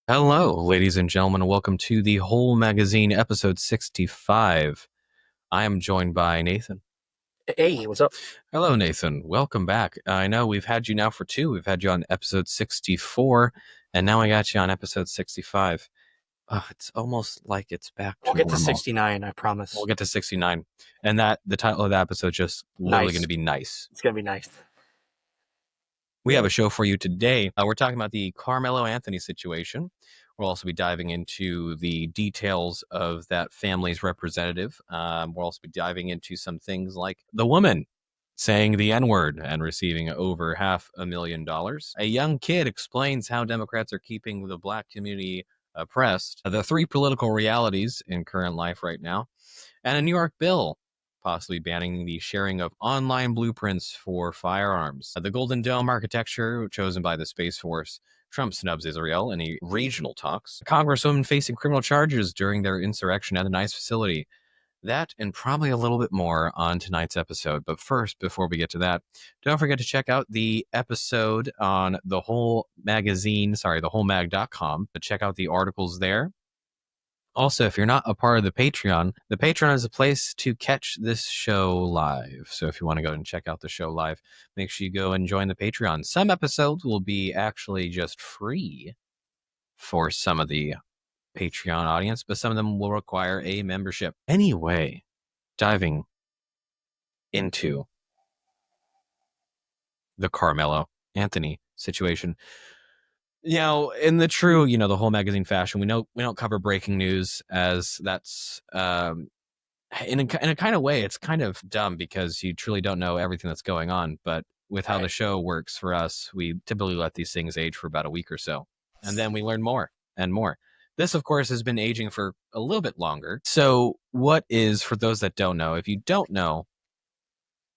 Hello, ladies and gentlemen, and welcome to the Whole Magazine, episode 65. I am joined by Nathan. Hey, what's up? Hello, Nathan. Welcome back. I know we've had you now for two. We've had you on episode 64, and now I got you on episode 65. It's almost like it's back We'll to get to normal. 69, I We'll promise. get to 69, and the title of the episode just literally going Nice. to be nice. It's gonna be nice. We have a show for you today. We're talking about the Carmelo Anthony situation. We'll also be diving into the details of that family's representative. We'll also be diving into some things like the woman saying the N-word and receiving over $500,000. A young kid explains how Democrats are keeping the black community oppressed. The three political realities in current life right now. And a New York bill possibly banning the sharing of online blueprints for firearms. The Golden Dome architecture chosen by the Space Force. Trump snubs Israel in a regional talks. A congresswoman facing criminal charges during their insurrection at the NICE facility. That and probably a little bit more on tonight's episode. But first, before we get to that, don't forget to check out the episode on the Whole Magazine, thewholemag.com. Check out the articles there. Also, if you're not a part of the Patreon is a place to catch this show live. So if you want to go and check out the show live, make sure you go and join the Patreon. Some episodes will be actually just free for some of the Patreon audience, but some of them will require a membership. Anyway, diving into the Carmelo Anthony situation. In the true, the whole magazine fashion, we don't cover breaking news, as that's in a kind of way, it's kind of dumb because you truly don't know everything that's going on. But with how the show works for us, we typically let these things age for about a week or so, and then we learn more and more. This, of course, has been aging for a little bit longer. So what is, for those that don't know, if you don't know,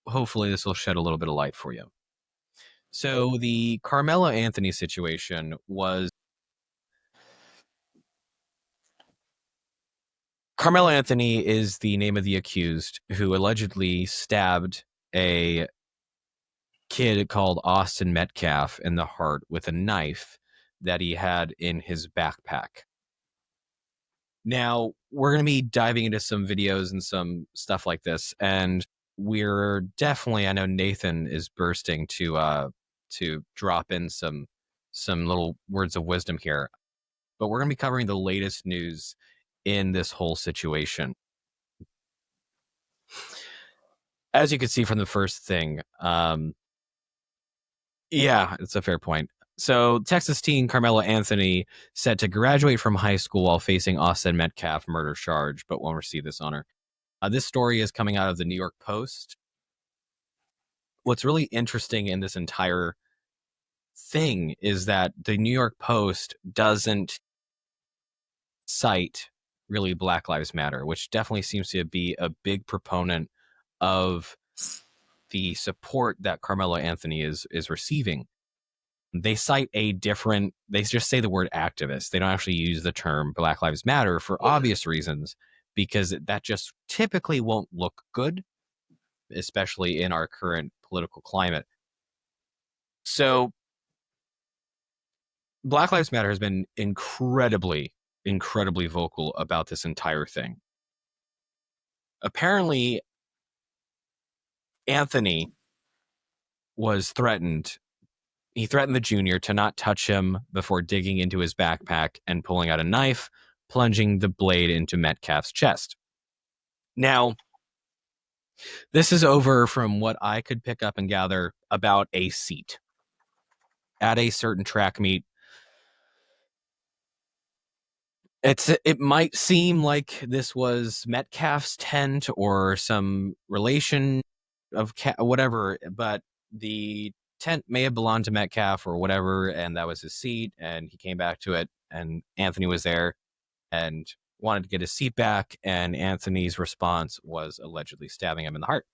hopefully this will shed a little bit of light for you. So the Carmelo Anthony situation was Carmelo Anthony is the name of the accused who allegedly stabbed a kid called Austin Metcalf in the heart with a knife that he had in his backpack. Now, we're going to be diving into some videos and some stuff like this, and we're definitely, I know Nathan is bursting to drop in some little words of wisdom here, but we're going to be covering the latest news in this whole situation. As you can see from the first thing, yeah, it's a fair point. So, Texas teen Carmelo Anthony set to graduate from high school while facing Austin Metcalf murder charge, but won't receive this honor. This story is coming out of the New York Post. What's really interesting in this entire thing is that the New York Post doesn't cite really Black Lives Matter, which definitely seems to be a big proponent of the support that Carmelo Anthony is receiving. They cite they just say the word activist. They don't actually use the term Black Lives Matter for obvious reasons, because that just typically won't look good, especially in our current political climate. So Black Lives Matter has been incredibly vocal about this entire thing. Apparently, Anthony was threatened. He threatened the junior to not touch him before digging into his backpack and pulling out a knife, plunging the blade into Metcalf's chest. Now, this is over, from what I could pick up and gather, about a seat at a certain track meet. It might seem like this was Metcalf's tent or some relation of whatever, but the tent may have belonged to Metcalf or whatever, and that was his seat, and he came back to it, and Anthony was there and wanted to get his seat back, and Anthony's response was allegedly stabbing him in the heart,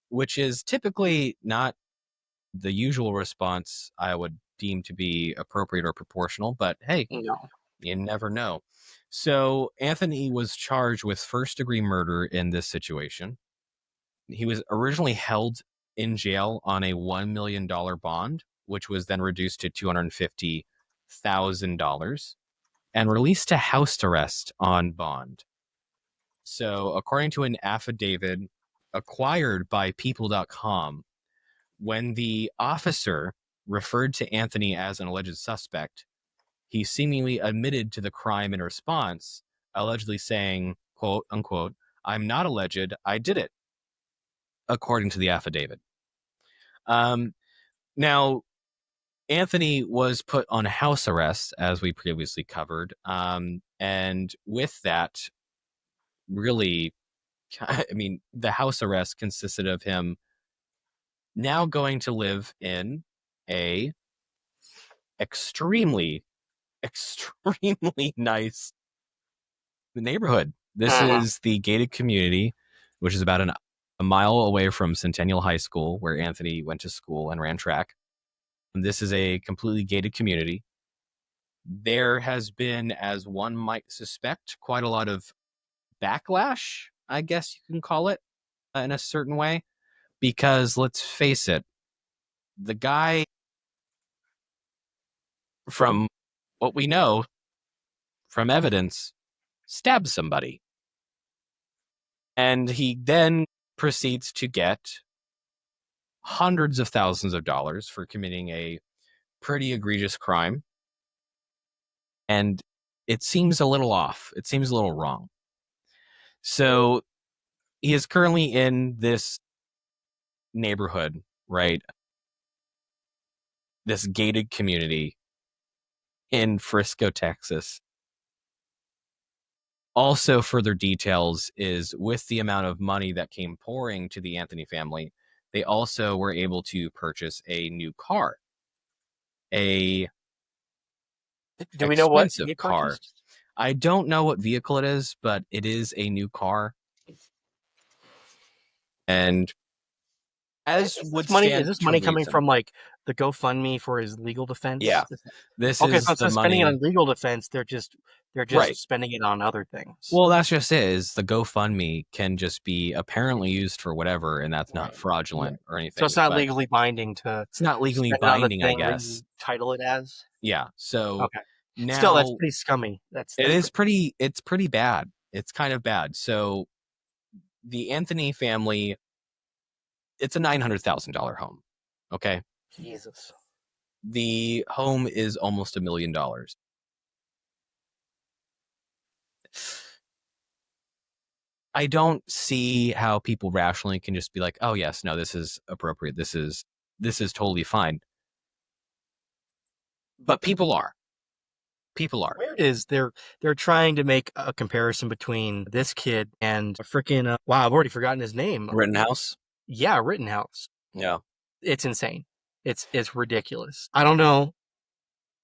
which is typically not the usual response I would deem to be appropriate or proportional, but hey, No. you never know. So Anthony was charged with first-degree murder in this situation. He was originally held in jail on a $1 million bond, which was then reduced to $250,000 $100,000 and released to house arrest on bond. So, according to an affidavit acquired by people.com, when the officer referred to Anthony as an alleged suspect, he seemingly admitted to the crime in response, allegedly saying, quote unquote, "I'm not alleged, I did it," according to the affidavit. Now, Anthony was put on house arrest, as we previously covered. And with that, really, I mean, the house arrest consisted of him now going to live in a extremely, extremely nice neighborhood. This is the gated community, which is about a mile away from Centennial High School, where Anthony went to school and ran track. And this is a completely gated community. There has been, as one might suspect, quite a lot of backlash, I guess you can call it, in a certain way. Because let's face it, the guy, from what we know from evidence, stabbed somebody. And he then proceeds to get hundreds of thousands of dollars for committing a pretty egregious crime. And it seems a little off. It seems a little wrong. So he is currently in this neighborhood, right? This gated community in Frisco, Texas. Also, further details is with the amount of money that came pouring to the Anthony family, they also were able to purchase a new car. Do we know what he car. purchased? I don't know what vehicle it is, but it is a new car. And as would stand is this to money coming reason. from like the GoFundMe for his legal defense? Yeah. This Okay, is so the instead of spending it money. on legal defense, they're just Right. spending it on other things. Well, that's just it. Is the GoFundMe can just be apparently used for whatever, and that's not fraudulent or anything. So it's not legally binding to. It's not legally spend it on the binding, I thing that guess. you title it as. Yeah. So Okay. now Still, that's pretty scummy. It's pretty bad. It's kind of bad. So the Anthony family, it's a $900,000 home. Okay. Jesus. The home is almost $1 million. I don't see how people rationally can just be like, "Oh yes, no, this is appropriate. This is totally fine." But people are. Weird is they're trying to make a comparison between this kid and a freaking wow, I've already forgotten his name. Rittenhouse? Yeah, Rittenhouse. Yeah. It's insane. It's ridiculous. I don't know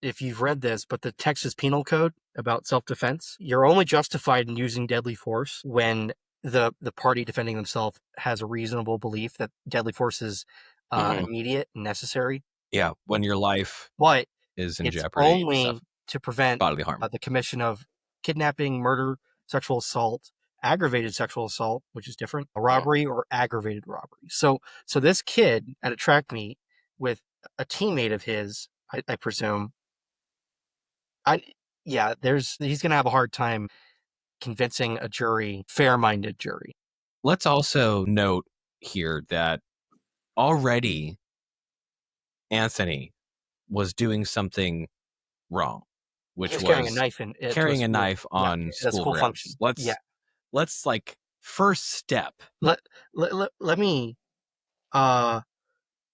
if you've read this, but the Texas Penal Code about self-defense, you're only justified in using deadly force when the party defending themselves has a reasonable belief that deadly force is immediate and necessary. Yeah, when your life is in jeopardy. Only to prevent bodily harm. The commission of kidnapping, murder, sexual assault, aggravated sexual assault, which is different, a robbery or aggravated robbery. So this kid at a track meet with a teammate of his, I presume, he's going to have a hard time convincing a jury, fair-minded jury. Let's also note here that already Anthony was doing something wrong, which was carrying a knife on school grounds. Let's like first step. Let me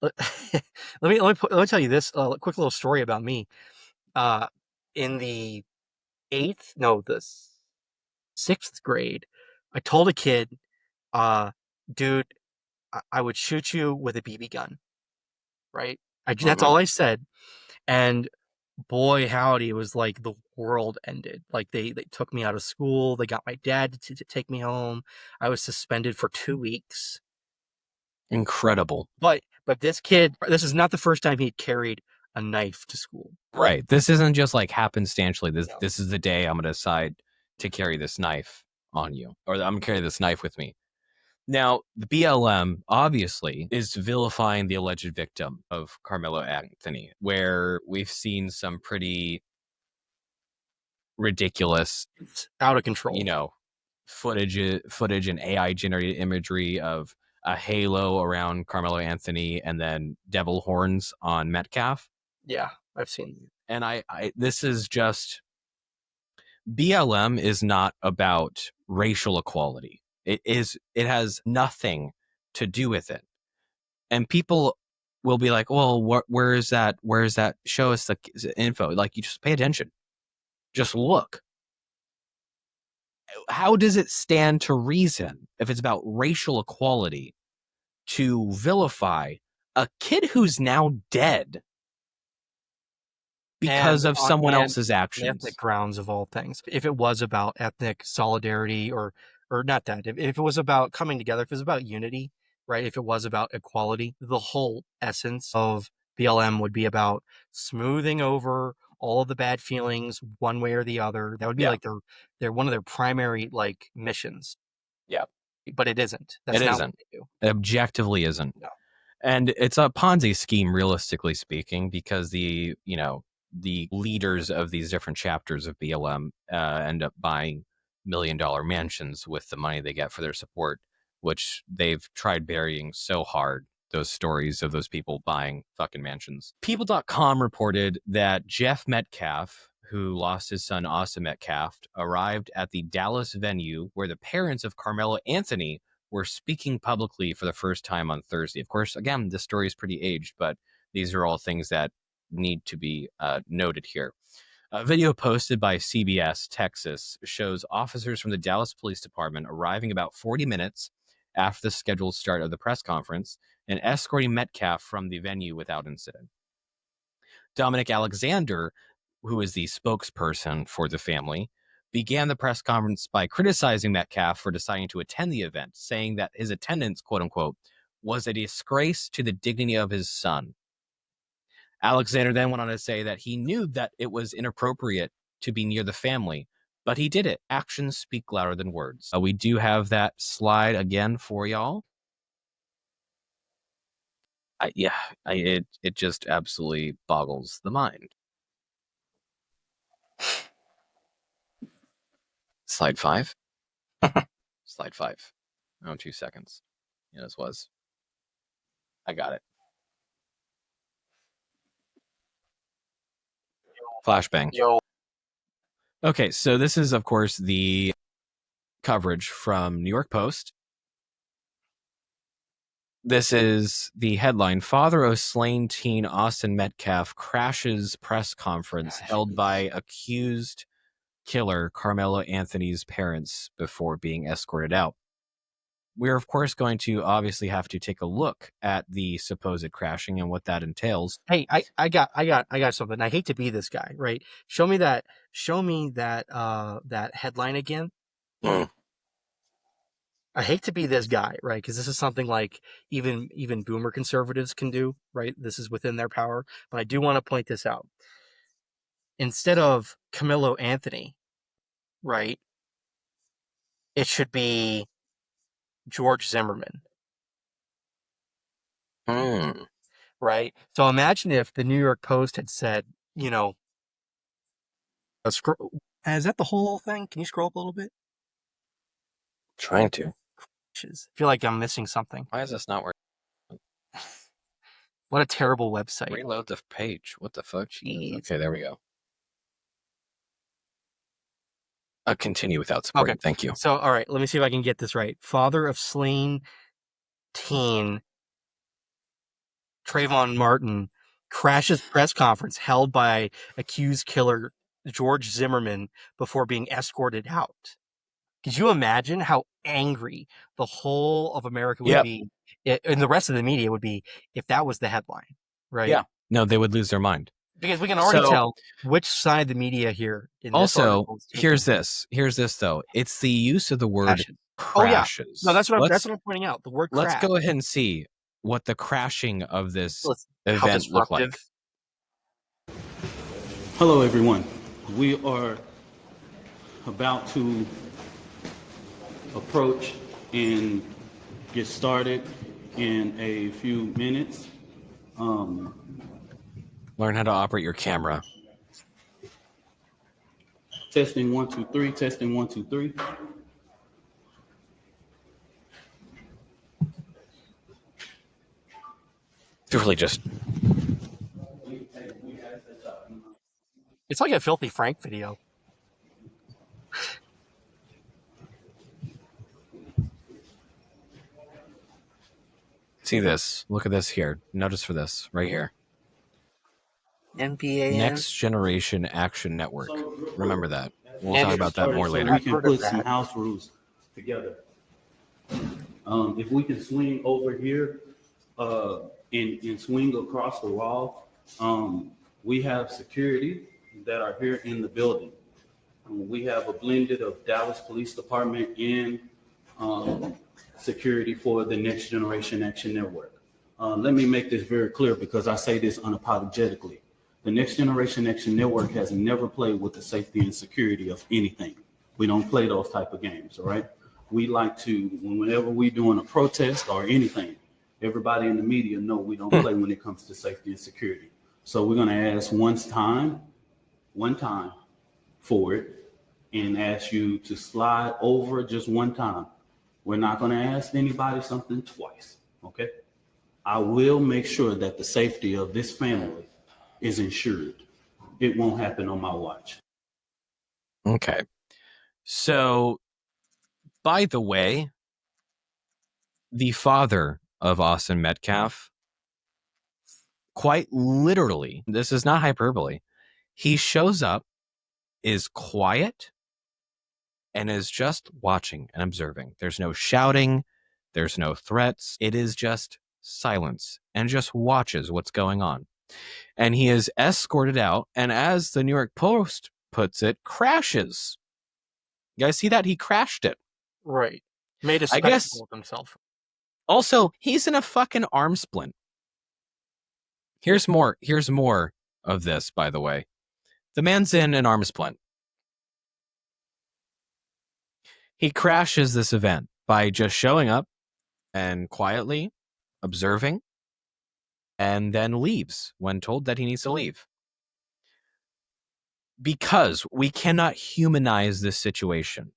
let me tell you this quick little story about me. In the 6th grade, I told a kid, dude, I would shoot you with a BB gun. Right? That's all I said. And boy, howdy, it was like the world ended. Like they took me out of school. They got my dad to take me home. I was suspended for 2 weeks. Incredible. But this kid, this is not the first time he'd carried a knife to school. Right. This isn't just like happenstantially. This is the day I'm going to decide to carry this knife on you, or I'm going to carry this knife with me. Now, the BLM obviously is vilifying the alleged victim of Carmelo Anthony, where we've seen some pretty ridiculous, It's out of control. footage and AI generated imagery of a halo around Carmelo Anthony and then devil horns on Metcalf. Yeah, I've seen. And this is just, BLM is not about racial equality. It has nothing to do with it. And people will be like, well, where is that? Where is that? Show us the info. Like, you just pay attention. Just look. How does it stand to reason, if it's about racial equality, to vilify a kid who's now dead because And of on someone and else's ethnic actions? grounds of all things. If it was about ethnic solidarity or not that, if it was about coming together, if it was about unity, right? If it was about equality, the whole essence of BLM would be about smoothing over all of the bad feelings one way or the other. That would be Yeah. like their one of their primary like missions. Yeah. But it isn't. It That's not what isn't. they do. It objectively isn't. No. And it's a Ponzi scheme, realistically speaking, because the leaders of these different chapters of BLM end up buying $1 million mansions with the money they get for their support, which they've tried burying so hard. Those stories of those people buying fucking mansions. People.com reported that Jeff Metcalf, who lost his son Austin Metcalf, arrived at the Dallas venue where the parents of Carmelo Anthony were speaking publicly for the first time on Thursday. Of course, again, this story is pretty aged, but these are all things that need to be noted here. A video posted by CBS Texas shows officers from the Dallas Police Department arriving about 40 minutes after the scheduled start of the press conference and escorting Metcalf from the venue without incident. Dominic Alexander, who is the spokesperson for the family, began the press conference by criticizing Metcalf for deciding to attend the event, saying that his attendance, quote unquote, was a disgrace to the dignity of his son. Alexander then went on to say that he knew that it was inappropriate to be near the family, but he did it. Actions speak louder than words. We do have that slide again for y'all. It just absolutely boggles the mind. Slide 5. Slide 5. Oh, 2 seconds. Yeah, this was. I got it. Flashbang. Yo. Okay, so this is, of course, the coverage from New York Post. This is the headline: Father of slain teen Austin Metcalf crashes press conference held by accused killer Carmelo Anthony's parents before being escorted out. We're, of course, going to obviously have to take a look at the supposed crashing and what that entails. Hey, I got something. I hate to be this guy, right? Show me that that headline again. I hate to be this guy, right? Because this is something like even boomer conservatives can do, right? This is within their power. But I do want to point this out. Instead of Camilo Anthony, right? It should be George Zimmerman, Hmm. right? So imagine if the New York Post had said, is that the whole thing? Can you scroll up a little bit? Trying to. I feel like I'm missing something. Why is this not working? What a terrible website. Reload the page. What the fuck? Jeez. Okay, there we go. Continue without support. Okay. Thank you. So, all right, let me see if I can get this right. Father of slain teen Trayvon Martin crashes press conference held by accused killer George Zimmerman before being escorted out. Could you imagine how angry the whole of America would be, and the rest of the media would be, if that was the headline, right? Yeah. No, they would lose their mind. Because we can already tell which side of the media here in this Also, article is taking. here's this though. It's the use of the word Oh yeah. crashes. No, that's what I'm pointing out. The word crash. Let's go ahead and see what the crashing of this How event looked like. Hello, everyone. We are about to approach and get started in a few minutes. Learn how to operate your camera. Testing 1 2 3. Testing 1 2 3. It's really just It's like a Filthy Frank video. see this. Look at this here. Notice for this right here. NPAN. Next Generation Action Network. Remember that. We'll And talk about that more So later. we can put some house rules together. If we can swing over here and swing across the wall, we have security that are here in the building. We have a blended of Dallas Police Department and security for the Next Generation Action Network. Let me make this very clear because I say this unapologetically. The Next Generation Action Network has never played with the safety and security of anything. We don't play those type of games, all right? We like to, whenever we're doing a protest or anything, everybody in the media know we don't play when it comes to safety and security. So we're gonna ask one time for it and ask you to slide over just one time. We're not gonna ask anybody something twice, okay? I will make sure that the safety of this family is ensured. It won't happen on my watch. Okay. So, by the way, the father of Austin Metcalf, quite literally, this is not hyperbole, he shows up, is quiet, and is just watching and observing. There's no shouting, there's no threats. It is just silence and just watches what's going on. And he is escorted out, and as the New York Post puts it, crashes. You guys see that? He crashed it. Right. Made a I guess spectacle of himself. also he's in a fucking arm splint. Here's more of this, by the way. The man's in an arm splint. He crashes this event by just showing up and quietly observing and then leaves when told that he needs to leave. Because we cannot humanize this situation.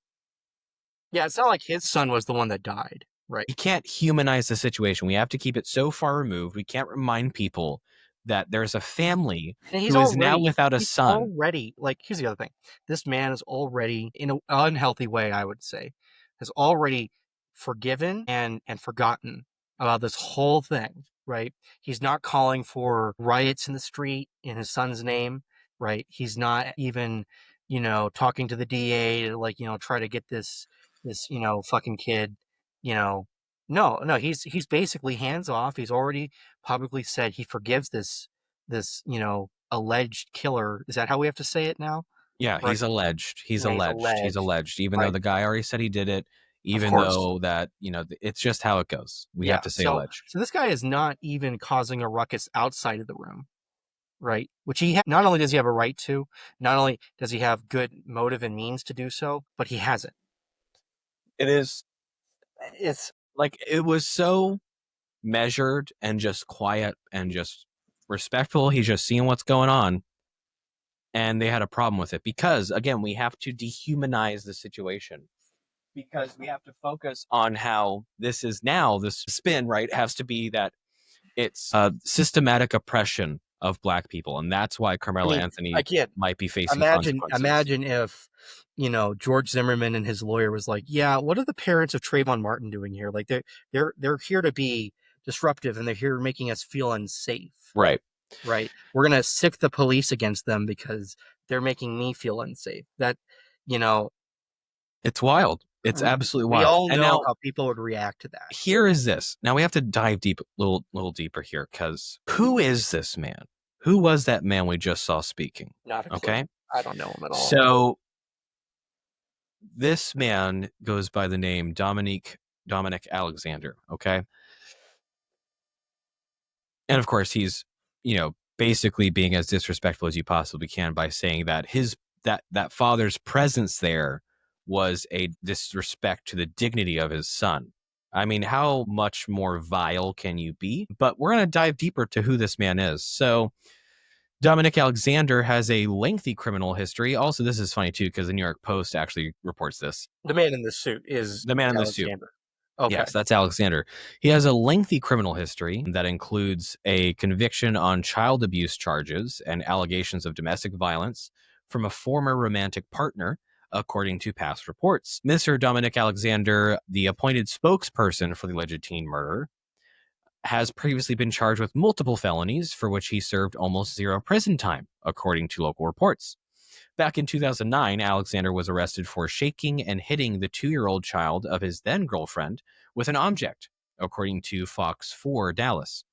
Yeah, it's not like his son was the one that died, right? We can't humanize the situation. We have to keep it so far removed. We can't remind people that there's a family And who is now without a son. Already, like, here's the other thing. This man is already, in an unhealthy way, I would say, has already forgiven and forgotten about this whole thing, right? He's not calling for riots in the street in his son's name, right? He's not even, talking to the DA to, like, try to get this, fucking kid, no, he's basically hands off. He's already publicly said he forgives this, alleged killer. Is that how we have to say it now? Yeah, Right. he's alleged. He's Yeah, alleged. He's alleged. Even though right. the guy already said he did it, even course. though that, it's just how it goes. We have to say alleged. So this guy is not even causing a ruckus outside of the room, right? Which not only does he have a right to, not only does he have good motive and means to do so, but he hasn't. It's like, it was so measured and just quiet and just respectful. He's just seeing what's going on. And they had a problem with it because, again, we have to dehumanize the situation because we have to focus on how this is now. This spin, right, has to be that it's systematic oppression of Black people. And that's why Carmelo Anthony might be facing consequences. Imagine if, George Zimmerman and his lawyer was like, yeah, what are the parents of Trayvon Martin doing here? Like, they're here to be disruptive and they're here making us feel unsafe. Right. Right. We're going to sick the police against them because they're making me feel unsafe. That, it's wild. It's absolutely wild. We all know how people would react to that. Here is this. Now we have to dive deep, little deeper here, because who is this man? Who was that man we just saw speaking? Not a clue. Okay. I don't know him at all. So this man goes by the name Dominic Alexander. Okay. And of course, he's, basically being as disrespectful as you possibly can by saying that that father's presence there was a disrespect to the dignity of his son. I mean, how much more vile can you be? But we're going to dive deeper to who this man is. So, Dominic Alexander has a lengthy criminal history. Also, this is funny too, because the New York Post actually reports this. The man in the suit is The man in the suit. Alexander. Okay. Yes, that's Alexander. He has a lengthy criminal history that includes a conviction on child abuse charges and allegations of domestic violence from a former romantic partner, according to past reports. Mr. Dominic Alexander, the appointed spokesperson for the alleged teen murder, has previously been charged with multiple felonies for which he served almost zero prison time, according to local reports. Back in 2009, Alexander was arrested for shaking and hitting the 2-year-old child of his then girlfriend with an object, according to Fox 4 Dallas.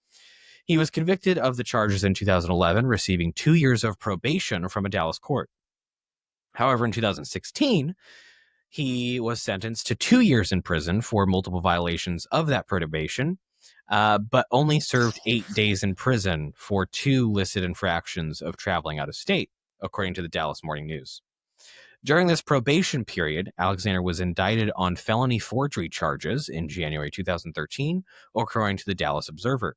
He was convicted of the charges in 2011, receiving 2 years of probation from a Dallas court. However, in 2016, he was sentenced to 2 years in prison for multiple violations of that probation, but only served 8 days in prison for 2 listed infractions of traveling out of state, according to the Dallas Morning News. During this probation period, Alexander was indicted on felony forgery charges in January 2013, according to the Dallas Observer.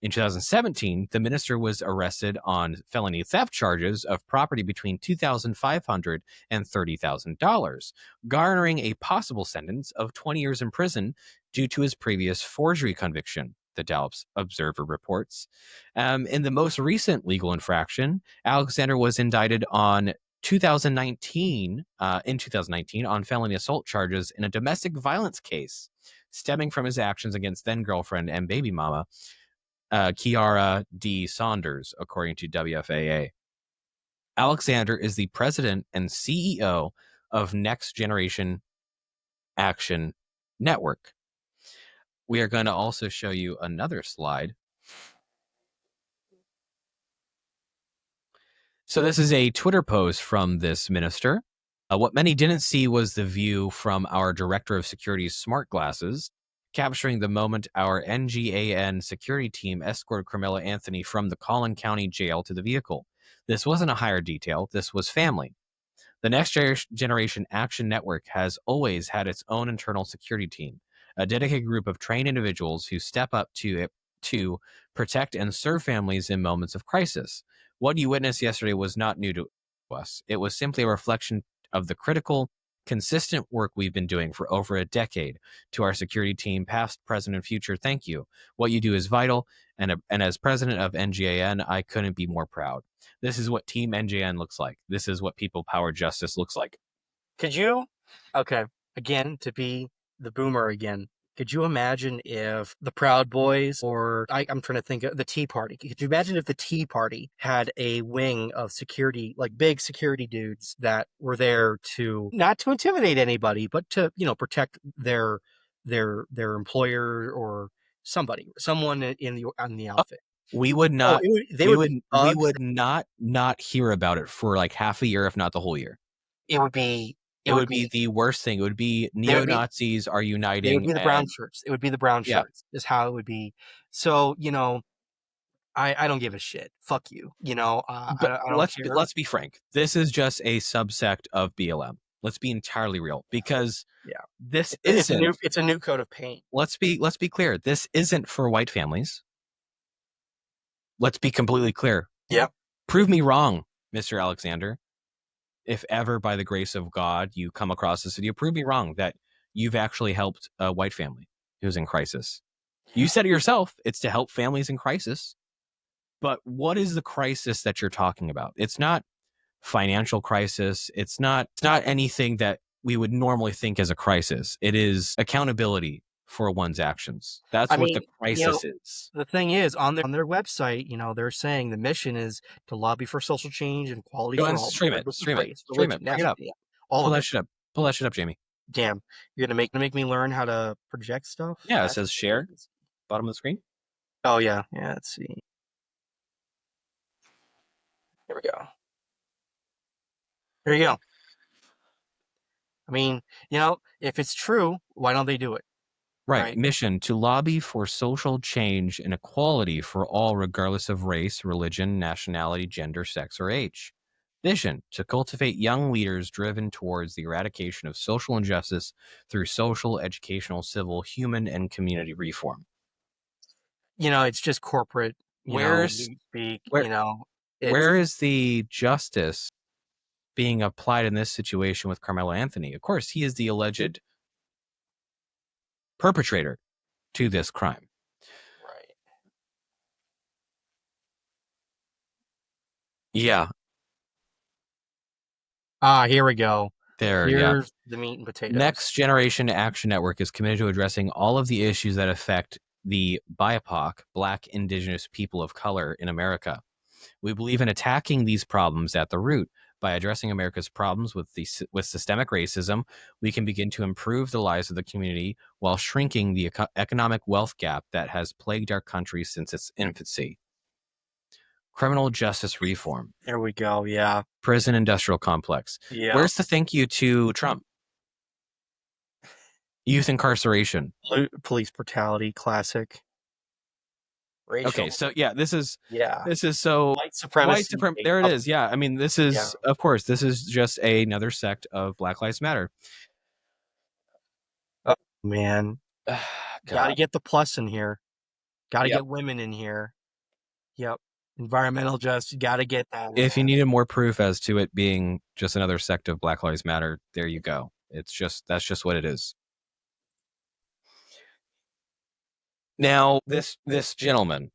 In 2017, the minister was arrested on felony theft charges of property between $2,500 and $30,000, garnering a possible sentence of 20 years in prison due to his previous forgery conviction, the Dallas Observer reports. In the most recent legal infraction, Alexander was indicted in 2019 on felony assault charges in a domestic violence case stemming from his actions against then girlfriend and baby mama, Kiara D. Saunders, according to WFAA. Alexander is the president and CEO of Next Generation Action Network. We are going to also show you another slide. So this is a Twitter post from this minister. What many didn't see was the view from our Director of Security's smart glasses, capturing the moment our NGAN security team escorted Carmelo Anthony from the Collin County Jail to the vehicle. This wasn't a hired detail. This was family. The Next Generation Action Network has always had its own internal security team, a dedicated group of trained individuals who step up to protect and serve families in moments of crisis. What you witnessed yesterday was not new to us. It was simply a reflection of the critical, consistent work we've been doing for over a decade. To our security team, past, present, and future, thank you. What you do is vital, and as president of NGAN, I couldn't be more proud. This is what Team NGN looks like. This is what People Power Justice looks like. Could you, again, to be the boomer again, could you imagine if the Proud Boys or I'm trying to think of the Tea Party? Could you imagine if the Tea Party had a wing of security, like big security dudes that were there to not to intimidate anybody, but to, protect their employer or someone on the outfit? We would not. They would be we thugs. would not hear about it for like half a year, if not the whole year. It would be. It would be the worst thing. It would be neo-Nazis are uniting. It would be the brown shirts. It would be the brown shirts. Is how it would be. So I don't give a shit. Fuck you. I don't care. Let's be frank. This is just a subsect of BLM. Let's be entirely real, because it's a new coat of paint. Let's be clear. This isn't for white families. Let's be completely clear. Yeah. Prove me wrong, Mr. Alexander. If ever, by the grace of God, you come across this video, prove me wrong that you've actually helped a white family who's in crisis. You said it yourself. It's to help families in crisis. But what is the crisis that you're talking about? It's not financial crisis. It's not anything that we would normally think as a crisis. It is accountability for one's actions. That's what the crisis is. The thing is, on their website, they're saying the mission is to lobby for social change and equality for all. Stream it. Bring it up. Pull that shit up, Jamie. Damn, you're gonna make me learn how to project stuff? Yeah, it says share, bottom of the screen. Oh yeah. Let's see. Here we go. There you go. I mean, if it's true, why don't they do it? Right. Mission to lobby for social change and equality for all, regardless of race, religion, nationality, gender, sex, or age. vision to cultivate young leaders driven towards the eradication of social injustice through social, educational, civil, human, and community reform. It's just corporate, Where's speak, where it's where is the justice being applied in this situation with Carmelo Anthony? Of course, he is the alleged perpetrator to this crime. right. Yeah, Here we go. yeah. Here's the meat and potatoes. Next Generation Action Network is committed to addressing all of the issues that affect the BIPOC, Black, Indigenous people of color in America. We believe in attacking these problems at the root. By addressing America's problems with systemic racism, we can begin to improve the lives of the community while shrinking the economic wealth gap that has plagued our country since its infancy. Criminal justice reform. There we go. Yeah. Prison industrial complex. Yeah. Where's the thank you to Trump? Youth incarceration. Police brutality, classic. Racial. Okay, so yeah, this is so white supremacy. There it is. Yeah, I mean, this is of course, this is just another sect of Black Lives Matter. Oh man, gotta get the plus in here. Gotta get women in here. Yep. Environmental justice. Gotta get that. If you needed more proof as to it being just another sect of Black Lives Matter, there you go. That's just what it is. Now, this gentleman,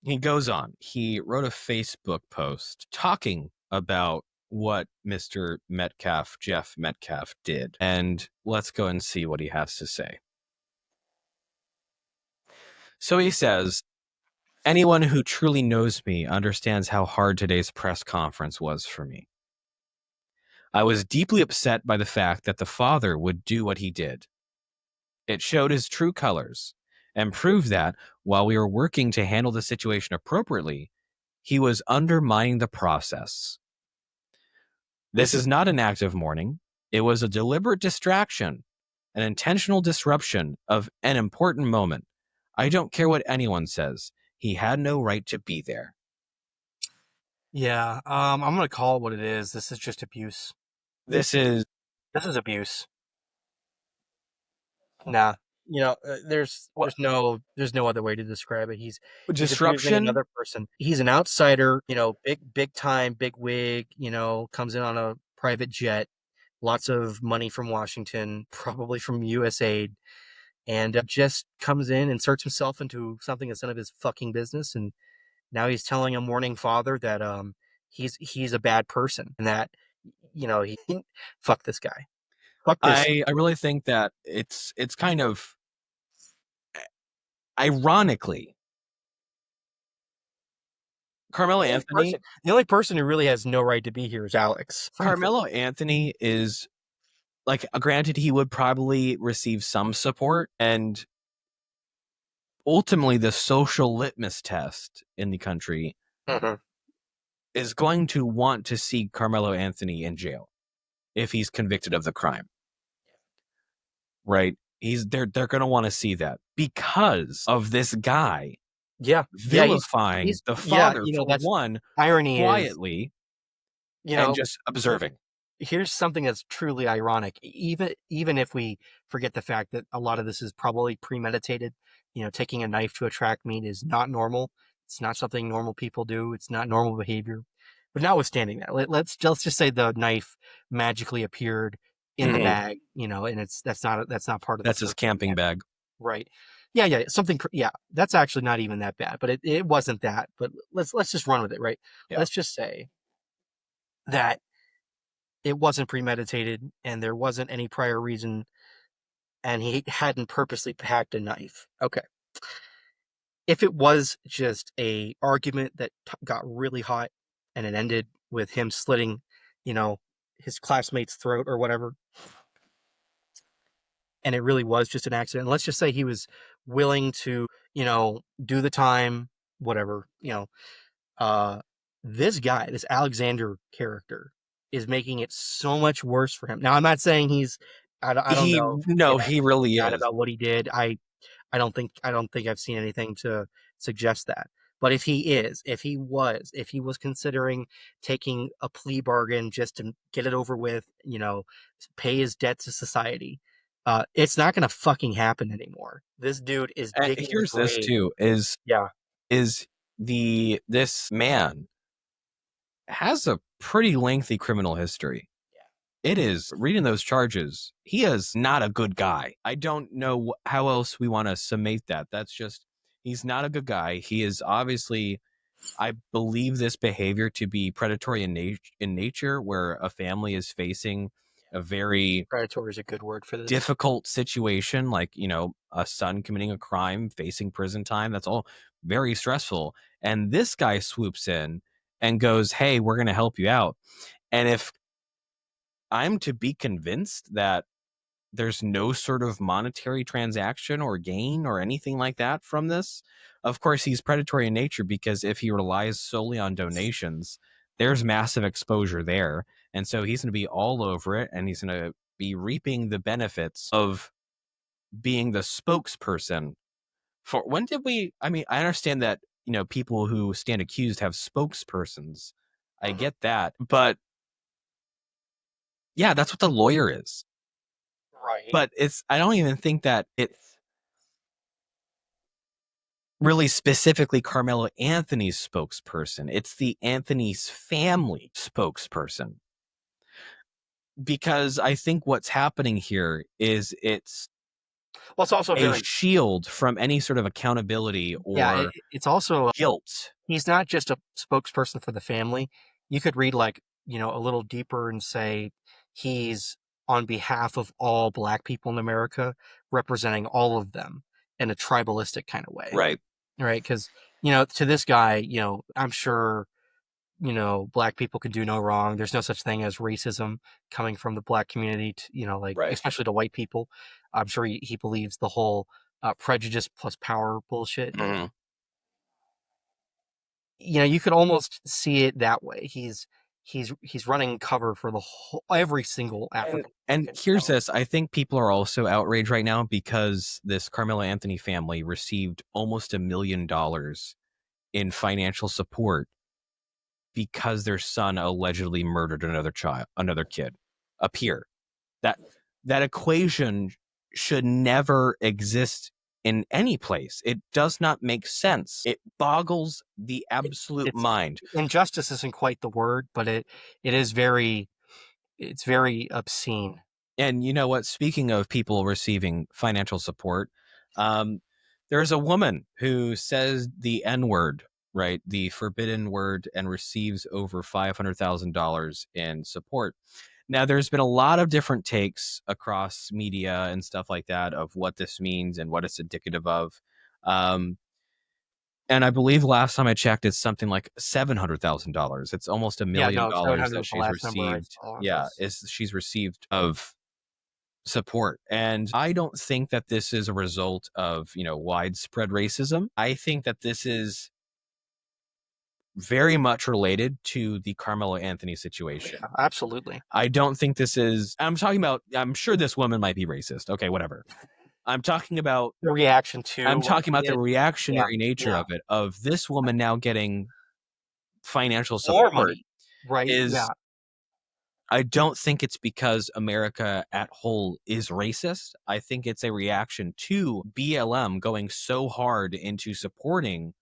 he goes on. He wrote a Facebook post talking about what Mr. Jeff Metcalf, did. And let's go and see what he has to say. So he says, anyone who truly knows me understands how hard today's press conference was for me. I was deeply upset by the fact that the father would do what he did. It showed his true colors and proved that while we were working to handle the situation appropriately, he was undermining the process. This is not an act of mourning. It was a deliberate distraction, an intentional disruption of an important moment. I don't care what anyone says. He had no right to be there. Yeah, I'm going to call it what it is. This is just abuse. This is abuse. Nah, there's no other way to describe it. He's disruption. He's another person. He's an outsider. Big time, big wig. Comes in on a private jet, lots of money from Washington, probably from USAID, and just comes in, inserts himself into something that's none of his fucking business, and now he's telling a mourning father that he's a bad person and that he fuck this guy. Fuck this. I really think that it's kind of ironically, Carmelo Anthony. The only person who really has no right to be here is Alex. Carmelo Anthony is, like, granted, he would probably receive some support, and ultimately the social litmus test in the country is going to want to see Carmelo Anthony in jail if he's convicted of the crime. Right? They're going to want to see that because of this guy. Yeah, vilifying the father for one, irony quietly, and just observing. Here's something that's truly ironic. Even if we forget the fact that a lot of this is probably premeditated, taking a knife to attract meat is not normal. It's not something normal people do. It's not normal behavior. But notwithstanding that, let's just say the knife magically appeared in the bag, and that's not part of that's his camping bag. Right. Yeah. That's actually not even that bad, but it wasn't that. But let's just run with it, right? Yeah. Let's just say that it wasn't premeditated and there wasn't any prior reason and he hadn't purposely packed a knife. Okay. If it was just a argument that got really hot and it ended with him slitting, his classmate's throat or whatever, and it really was just an accident. Let's just say he was willing to, do the time, whatever, this guy, this Alexander character is making it so much worse for him. Now, I'm not saying I don't know. No, he really is. About what he did. I don't think I've seen anything to suggest that. But if he was considering taking a plea bargain just to get it over with, pay his debt to society, it's not going to fucking happen anymore. This dude is And digging the here's this grave. too: Yeah, is this man has a pretty lengthy criminal history. It is reading those charges. He is not a good guy. I don't know how else we want to summate that. That's just, he's not a good guy. He is obviously, I believe this behavior to be predatory in nature, where a family is facing a very predatory is a good word for this. difficult situation, like, a son committing a crime, facing prison time. That's all very stressful. And this guy swoops in and goes, "Hey, we're going to help you out." And if I'm to be convinced that there's no sort of monetary transaction or gain or anything like that from this, of course, he's predatory in nature, because if he relies solely on donations, there's massive exposure there. And so he's going to be all over it, and he's going to be reaping the benefits of being the spokesperson for when did we, I mean, I understand that, people who stand accused have spokespersons. I get that. But yeah, that's what the lawyer is. Right. But I don't even think that it's really specifically Carmelo Anthony's spokesperson. It's the Anthony's family spokesperson. Because I think what's happening here is it's Well, it's also a very, shield from any sort of accountability yeah, or it's also, guilt. he's not just a spokesperson for the family. You could read, like, a little deeper and say he's on behalf of all black people in America, representing all of them in a tribalistic kind of way. Right. Right? Because, to this guy, I'm sure, black people can do no wrong. There's no such thing as racism coming from the black community, to, like, Right. especially to white people. I'm sure he believes the whole prejudice plus power bullshit. Mm-hmm. You could almost see it that way. He's running cover for the whole, every single African. And here's this. I think people are also outraged right now because this Carmelo Anthony family received almost $1 million in financial support because their son allegedly murdered another kid, a peer. That equation should never exist in any place. It does not make sense. It boggles the absolute It's mind. injustice isn't quite the word, but it is very, it's very obscene. And you know what? Speaking of people receiving financial support, there's a woman who says the N word, right? The forbidden word, and receives over $500,000 in support. Now, there's been a lot of different takes across media and stuff like that of what this means and what it's indicative of. And I believe last time I checked, it's something like $700,000. It's almost $1 Yeah, million no, 700 that was the she's last number I received. saw. Yeah, she's received of support. And I don't think that this is a result of, widespread racism. I think that this is very much related to the Carmelo Anthony situation. Yeah, absolutely. I don't think this is, I'm sure this woman might be racist. Okay, whatever. I'm talking about The reaction to the reactionary nature yeah. of it, of this woman now getting financial More support. money, right? Is Yeah. I don't think it's because America at whole is racist. I think it's a reaction to BLM going so hard into supporting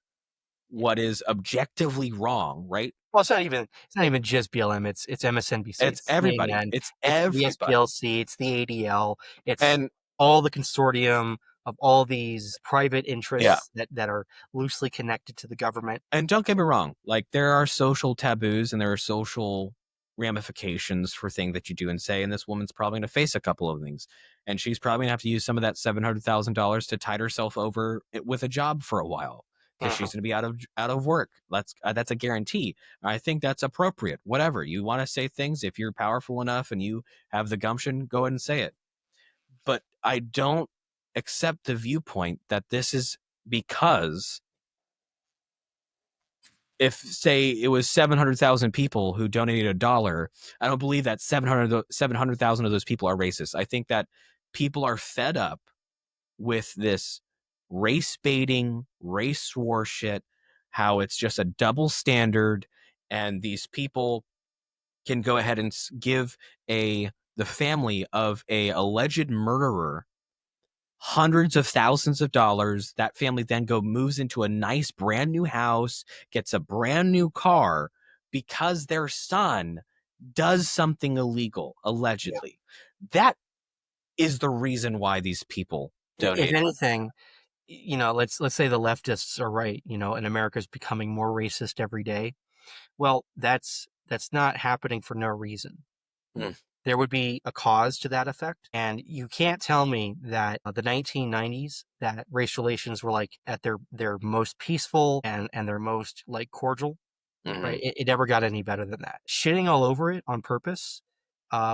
what is objectively wrong, right? Well, it's not even just BLM. It's MSNBC. It's It's everybody. CNN. It's It's the everybody. SPLC. It's the ADL. It's And all the consortium of all these private yeah. interests that are loosely connected to the government. And don't get me wrong, like, there are social taboos and there are social ramifications for things that you do and say. And this woman's probably going to face a couple of things. And she's probably going to have to use some of that $700,000 to tide herself over with a job for a while, because she's going to be out of work. That's a guarantee. I think that's appropriate. Whatever. You want to say things, if you're powerful enough and you have the gumption, go ahead and say it. But I don't accept the viewpoint that this is because, if, say, it was 700,000 people who donated $1, I don't believe that 700,000 of those people are racist. I think that people are fed up with this race baiting, race war shit how it's just a double standard, and these people can go ahead and give the family of a alleged murderer hundreds of thousands of dollars. That family then moves into a nice brand new house, gets a brand new car because their son does something illegal, allegedly. That is the reason why these people donate. If anything, let's say the leftists are right, and America's becoming more racist every day. Well, that's not happening for no reason. There would be a cause to that effect. And you can't tell me that the 1990s, that race relations were like at their most peaceful and their most like cordial, right? It never got any better than that. Shitting all over it on purpose,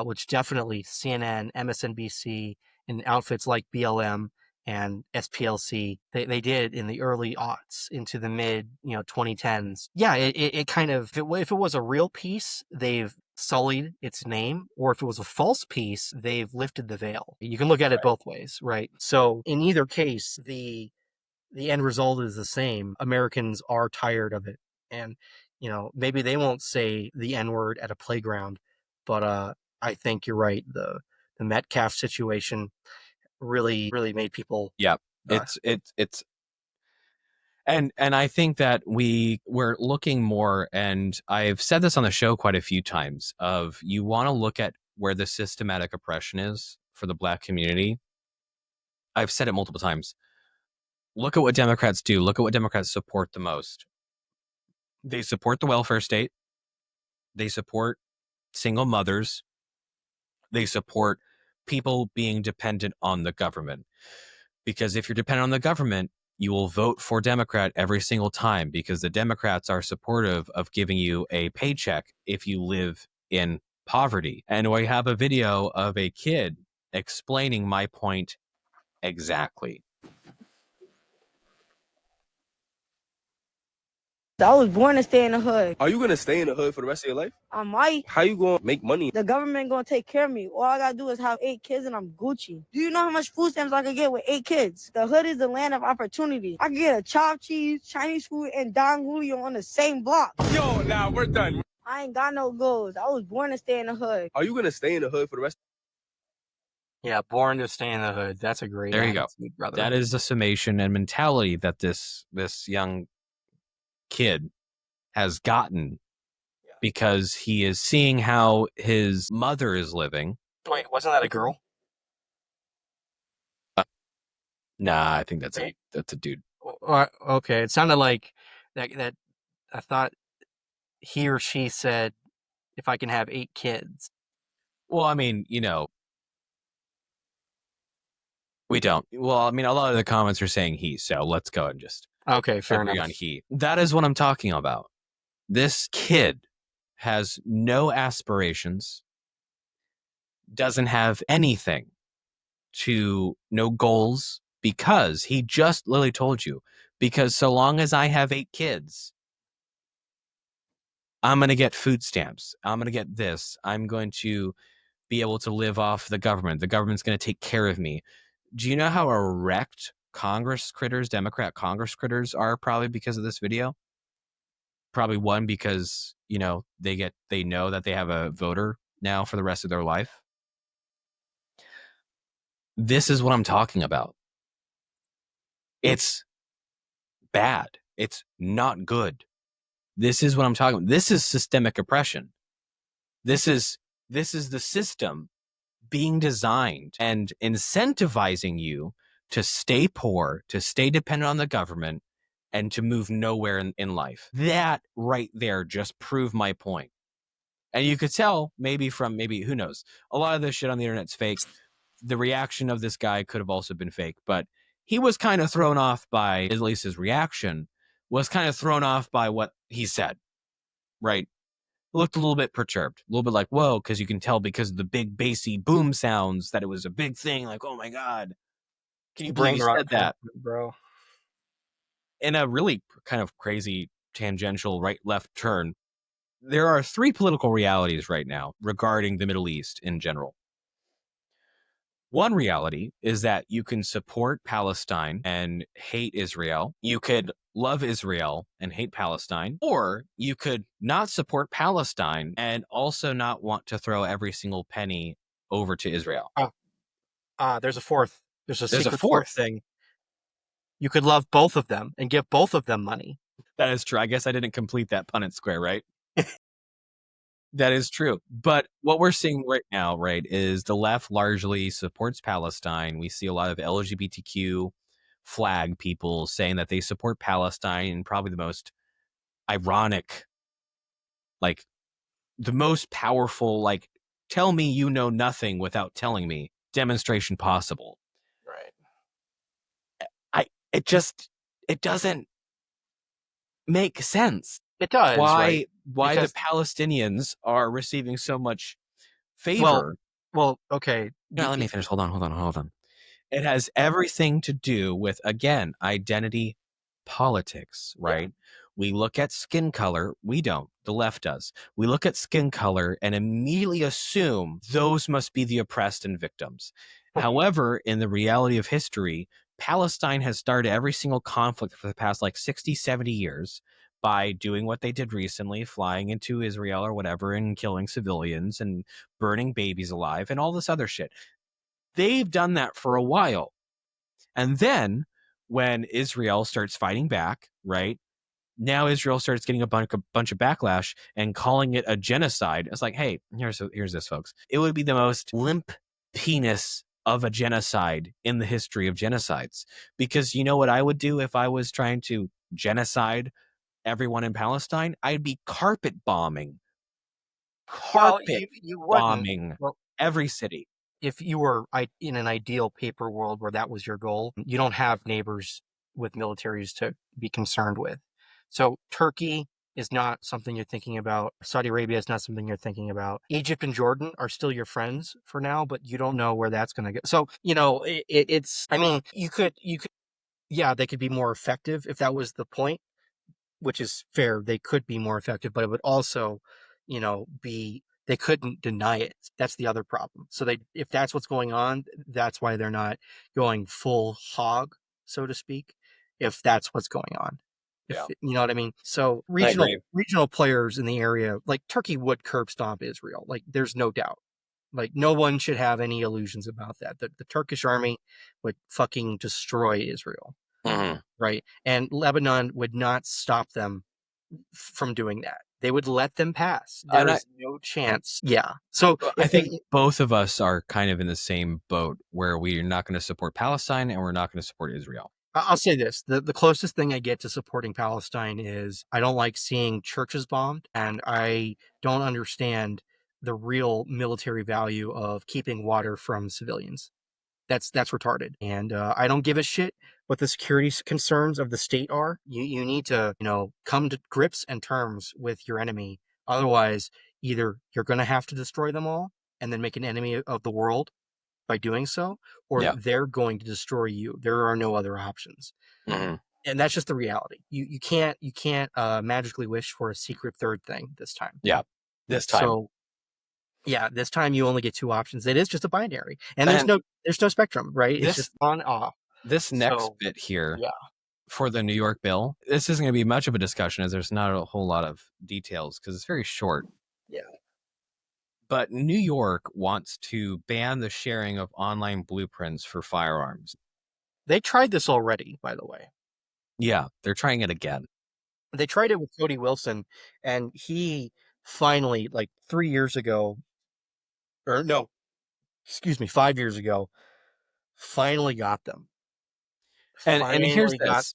which definitely CNN, MSNBC, and outfits like BLM and SPLC, they did in the early aughts into the mid 2010s. Yeah, it kind of, if it was a real piece, they've sullied its name, or if it was a false piece, they've lifted the veil. You can look at it both ways, right? So in either case, the end result is the same. Americans are tired of it, and maybe they won't say the N-word at a playground, but I think you're right. The Metcalf situation really made people. Yeah, it's and I think that we're looking more, and I've said this on the show quite a few times, of you want to look at where the systematic oppression is for the Black community. I've said it multiple times. Look at what Democrats do. Look at what Democrats support the most. They support the welfare state. They support single mothers. They support people being dependent on the government. Because if you're dependent on the government, you will vote for Democrat every single time, because the Democrats are supportive of giving you a paycheck if you live in poverty. And we have a video of a kid explaining my point exactly. I was born to stay in the hood. Are you gonna stay in the hood for the rest of your life? I might. How you gonna make money? The government gonna take care of me. All I gotta do is have 8 kids and I'm Gucci. Do you know how much food stamps I could get with 8 kids? The hood is the land of opportunity. I could get a chopped cheese, Chinese food, and Don Julio on the same block. Yo, now we're done. I ain't got no goals. I was born to stay in the hood. Are you gonna stay in the hood for the rest? Yeah, born to stay in the hood. That's a great. There you go. Brother. That is the summation and mentality that this young kid has gotten, because he is seeing how his mother is living. Wait, wasn't that a girl? Nah, I think that's a dude. Okay, it sounded like that. I thought he or she said, "If I can have 8 kids." Well, I mean, we don't. Well, I mean, a lot of the comments are saying he, so let's go and just fair agree enough. on he. That is what I'm talking about. This kid has no aspirations, doesn't have anything, no goals, because he just literally told you, because so long as I have 8 kids, I'm going to get food stamps. I'm going to get this. I'm going to be able to live off the government. The government's going to take care of me. Do you know how erect Democrat Congress critters are, probably because of this video? Probably one, because, they know that they have a voter now for the rest of their life. This is what I'm talking about. It's bad. It's not good. This is what I'm talking about. This is systemic oppression. This is the system being designed and incentivizing you to stay poor, to stay dependent on the government, and to move nowhere in life. That right there just proved my point. And you could tell who knows, a lot of this shit on the internet's fake. The reaction of this guy could have also been fake, but he was kind of thrown off by, at least his reaction was kind of thrown off by what he said, right? Looked a little bit perturbed, a little bit like, whoa, because you can tell because of the big bassy boom sounds that it was a big thing, like, oh my God, can you believe he said that? Bro. In a really kind of crazy tangential right-left turn, there are 3 political realities right now regarding the Middle East in general. One reality is that you can support Palestine and hate Israel. You could love Israel and hate Palestine, or you could not support Palestine and also not want to throw every single penny over to Israel. There's a fourth. There's a There's a secret fourth fourth. thing. You could love both of them and give both of them money. That is true. I guess I didn't complete that Punnett square, right? That is true. But what we're seeing right now, right, is the left largely supports Palestine. We see a lot of LGBTQ flag people saying that they support Palestine, and probably the most ironic, like the most powerful, like, tell me you know nothing without telling me demonstration possible. Right. It doesn't make sense. It does, right? Why the Because Palestinians are receiving so much favor. well, okay. No, let me finish. Hold on. It has everything to do with, again, identity politics, right? Yeah. We look at skin color. We don't. The left does. We look at skin color and immediately assume those must be the oppressed and victims. However, in the reality of history, Palestine has started every single conflict for the past like 60, 70 years by doing what they did recently, flying into Israel or whatever and killing civilians and burning babies alive and all this other shit. They've done that for a while. And then when Israel starts fighting back, right? Now Israel starts getting a bunch of backlash and calling it a genocide. It's like, hey, here's this, folks. It would be the most limp penis of a genocide in the history of genocides. Because you know what I would do if I was trying to genocide everyone in Palestine? I'd be carpet bombing. You wouldn't. Well, every city. If you were in an ideal paper world where that was your goal, you don't have neighbors with militaries to be concerned with. So Turkey is not something you're thinking about. Saudi Arabia is not something you're thinking about. Egypt and Jordan are still your friends for now, but you don't know where that's going to go. So, it's, I mean, you could, yeah, they could be more effective if that was the point, which is fair. They could be more effective, but it would also, they couldn't deny it. That's the other problem. So if that's what's going on, that's why they're not going full hog, so to speak, if that's what's going on. Yeah. You know what I mean? So regional players in the area, like Turkey would curb stomp Israel. Like there's no doubt. Like no one should have any illusions about that. The Turkish army would fucking destroy Israel. Mm-hmm. Right. And Lebanon would not stop them from doing that. They would let them pass. There is no chance. Yeah. So I think both of us are kind of in the same boat where we're not going to support Palestine and we're not going to support Israel. I'll say this. The closest thing I get to supporting Palestine is I don't like seeing churches bombed, and I don't understand the real military value of keeping water from civilians. That's retarded. And I don't give a shit what the security concerns of the state are. You need to, come to grips and terms with your enemy. Otherwise, either you're going to have to destroy them all and then make an enemy of the world by doing so, or they're going to destroy you. There are no other options. Mm-hmm. And that's just the reality. You can't magically wish for a secret third thing this time. Yeah. This time. So yeah, this time you only get two options. It is just a binary, and there's no spectrum, right? It's just on off. This next bit here, for the New York bill, this isn't going to be much of a discussion, as there's not a whole lot of details because it's very short. Yeah. But New York wants to ban the sharing of online blueprints for firearms. They tried this already, by the way. Yeah, they're trying it again. They tried it with Cody Wilson, and he finally, like 3 years ago, or no, 5 years ago, finally got them. And here's this.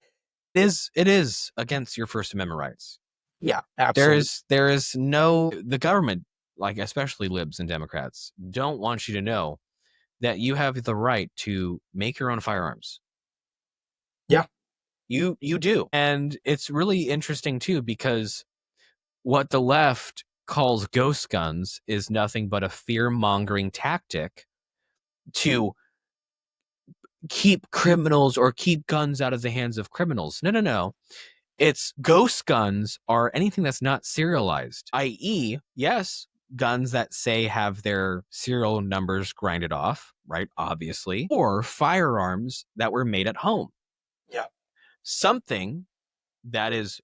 It is against your First Amendment rights. Yeah, absolutely. There is no, the government, like especially libs and Democrats, don't want you to know that you have the right to make your own firearms. Yeah. You do. And it's really interesting too, because what the left calls ghost guns is nothing but a fear-mongering tactic to keep criminals or keep guns out of the hands of criminals. No. It's ghost guns are anything that's not serialized, i.e., yes, guns that say have their serial numbers grinded off, right? Obviously, or firearms that were made at home. Yeah. Something that is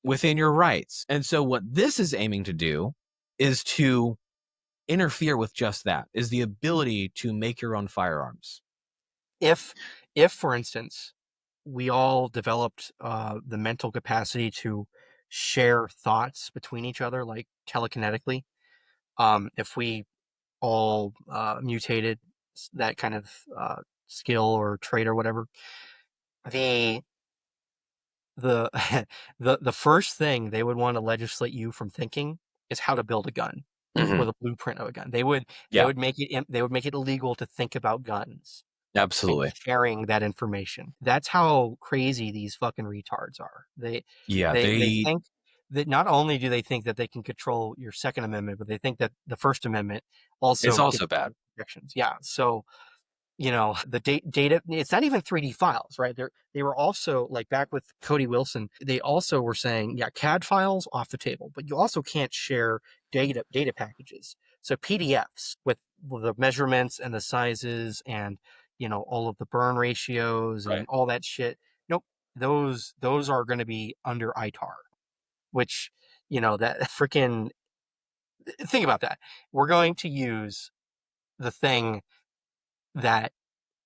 within your rights. And so what this is aiming to do is to interfere with just that, is the ability to make your own firearms. If for instance, we all developed the mental capacity to share thoughts between each other, like telekinetically, if we all mutated that kind of skill or trait or whatever, the the the first thing they would want to legislate you from thinking is how to build a gun Mhm. or the blueprint of a gun. They Yeah, would make it illegal to think about guns and absolutely. sharing that information. That's how crazy these fucking retards are. Yeah, They they think that not only do they think that they can control your Second Amendment, but they think that the First Amendment it's also gives also them bad. protections. Yeah, so the data, it's not even 3D files, right? They were also, like, back with Cody Wilson, they also were saying, yeah, CAD files off the table, but you also can't share data packages. So PDFs with the measurements and the sizes and all of the burn ratios Right. and all that shit. Nope, those are going to be under ITAR, which that freaking, think about that. We're going to use the thing that,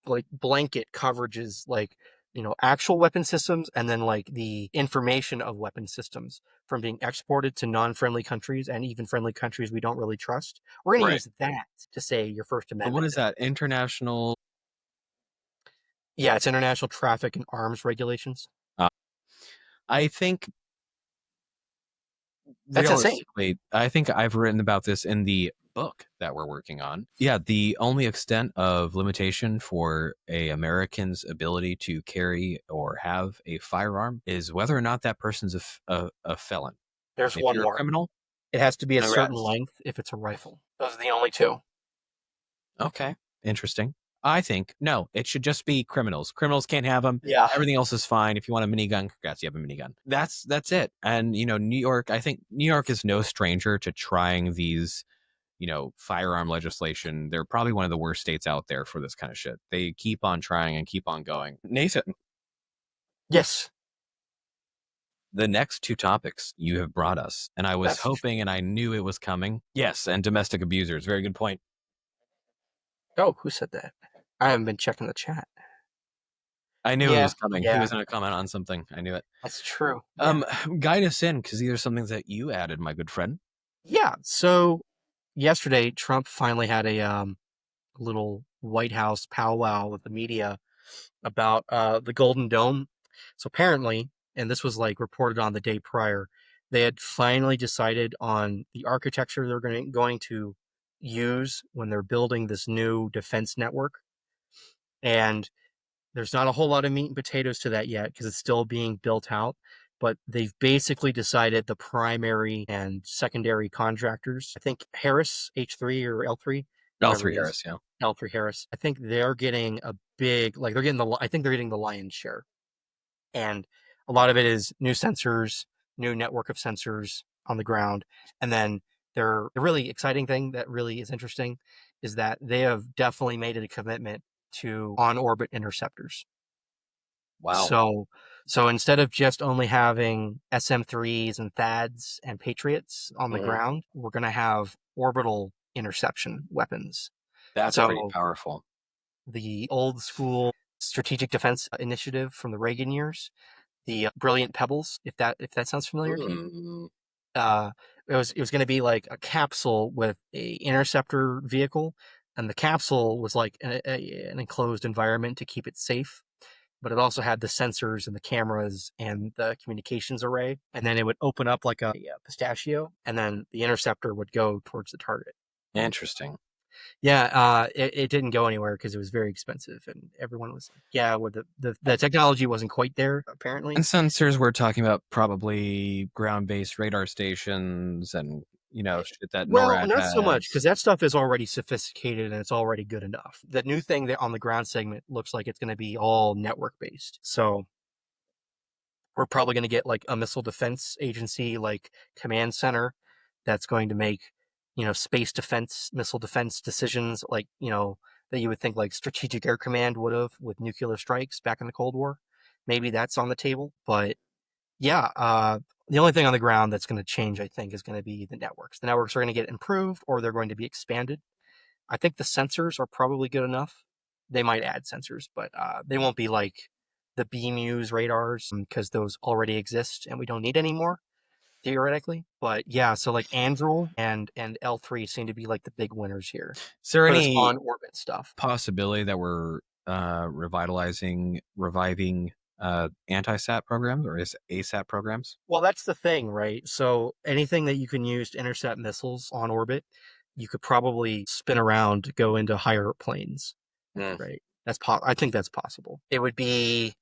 like, blanket coverages, like, actual weapon systems, and then, like, the information of weapon systems from being exported to non-friendly countries and even friendly countries we don't really trust. We're going to Right. use that to say your First So what Amendment. is that? International Yeah, it's international traffic and arms regulations. uh, I think That's insane. realistically, I think I've written about this in the book that we're working on. Yeah, the only extent of limitation for a American's ability to carry or have a firearm is whether or not that person's a felon. There's If one you're a more. criminal, It has to be a no certain rest. length if it's a rifle. Those are the only two. Okay, interesting. I think no, it should just be criminals. Criminals can't have them. Yeah. Everything else is fine. If you want a minigun, congrats, you have a minigun. That's it. And New York, I think New York is no stranger to trying these, firearm legislation. They're probably one of the worst states out there for this kind of shit. They keep on trying and keep on going. Nathan, Yes. the next two topics you have brought us, and I was That's hoping and I knew it was coming. Yes, and domestic abusers. Very good point. Oh, who said that? I haven't been checking the chat. I knew it Yeah. was coming. He Yeah. was going to comment on something. I knew it. That's true. Yeah. Guide us in, because these are some things that you added, my good friend. Yeah. So yesterday, Trump finally had a little White House powwow with the media about the Golden Dome. So apparently, and this was like reported on the day prior, they had finally decided on the architecture they're going to use when they're building this new defense network. And there's not a whole lot of meat and potatoes to that yet because it's still being built out. But they've basically decided the primary and secondary contractors. I think Harris, H3 or L3, whatever L3 it is, Harris, yeah. L3 Harris. I think they're getting a big, like, I think they're getting the lion's share. And a lot of it is new sensors, new network of sensors on the ground. And then the really exciting thing that really is interesting is that they have definitely made it a commitment to on-orbit interceptors. Wow. So instead of just only having SM-3s and THAADs and Patriots on the Mhm. ground, we're going to have orbital interception weapons. That's pretty So powerful. the old school strategic defense initiative from the Reagan years, the Brilliant Pebbles, if that sounds familiar to you. Mm. Uh, it was going to be like a capsule with a interceptor vehicle, and the capsule was like an enclosed environment to keep it safe. But it also had the sensors and the cameras and the communications array. And then it would open up like a pistachio, and then the interceptor would go towards the target. Interesting. Yeah, it didn't go anywhere because it was very expensive, and everyone was like, yeah, well, the technology wasn't quite there, apparently. And sensors, we're talking about probably ground-based radar stations and, shit that Well, NORAD not so much, because has. that stuff is already sophisticated and it's already good enough. The new thing that on the ground segment looks like it's going to be all network based. So we're probably going to get like a missile defense agency, like command center, that's going to make, space defense, missile defense decisions, like, that you would think like Strategic Air Command would have with nuclear strikes back in the Cold War. Maybe that's on the table, but Yeah, the only thing on the ground that's going to change, I think, is going to be the networks. The networks are going to get improved or they're going to be expanded. I think the sensors are probably good enough. They might add sensors, but they won't be like the BMUs radars because those already exist and we don't need any more theoretically. But yeah, so like Anduril and L3 seem to be like the big winners here Is there for this any on orbit stuff. possibility that we're reviving anti-sat programs or is ASAT programs? Well, that's the thing, right? So anything that you can use to intercept missiles on orbit, you could probably spin around to go into higher planes, Mm. right? I think that's possible. It would be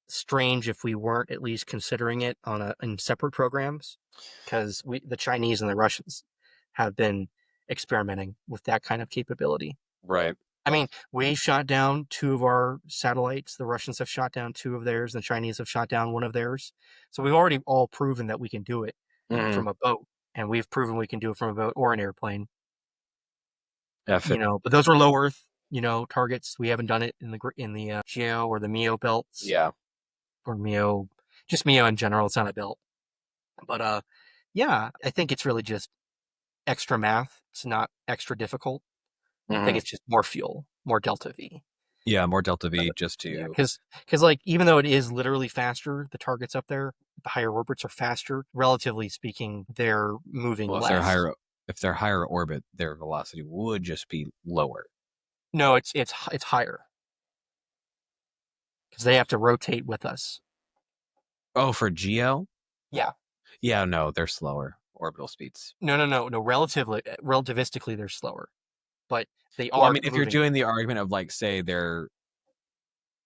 strange if we weren't at least considering it in separate programs, because the Chinese and the Russians have been experimenting with that kind of capability. Right. I mean, we shot down 2 of our satellites. The Russians have shot down 2 of theirs. The Chinese have shot down 1 of theirs. So we've already all proven that we can do it Mhm. from a boat, and we've proven we can do it from a boat or an airplane. If it, But those are low Earth, targets. We haven't done it in the geo or the MEO belts yeah. or MEO, just MEO in general. It's not a belt, but yeah, I think it's really just extra math. It's not extra difficult. I think Mhm. it's just more fuel, more delta V. Yeah, more Delta V just Yeah, to because like even though it is literally faster, the targets up there, the higher orbits are faster. Relatively speaking, they're moving well, less. if they're higher orbit, their velocity would just be lower. No, it's higher because they have to rotate with us. Oh, for Geo? Yeah. Yeah, no, they're slower orbital speeds. No. Relativistically, they're slower, but they Well, I are mean, if you're moving. doing the argument of like, say, they're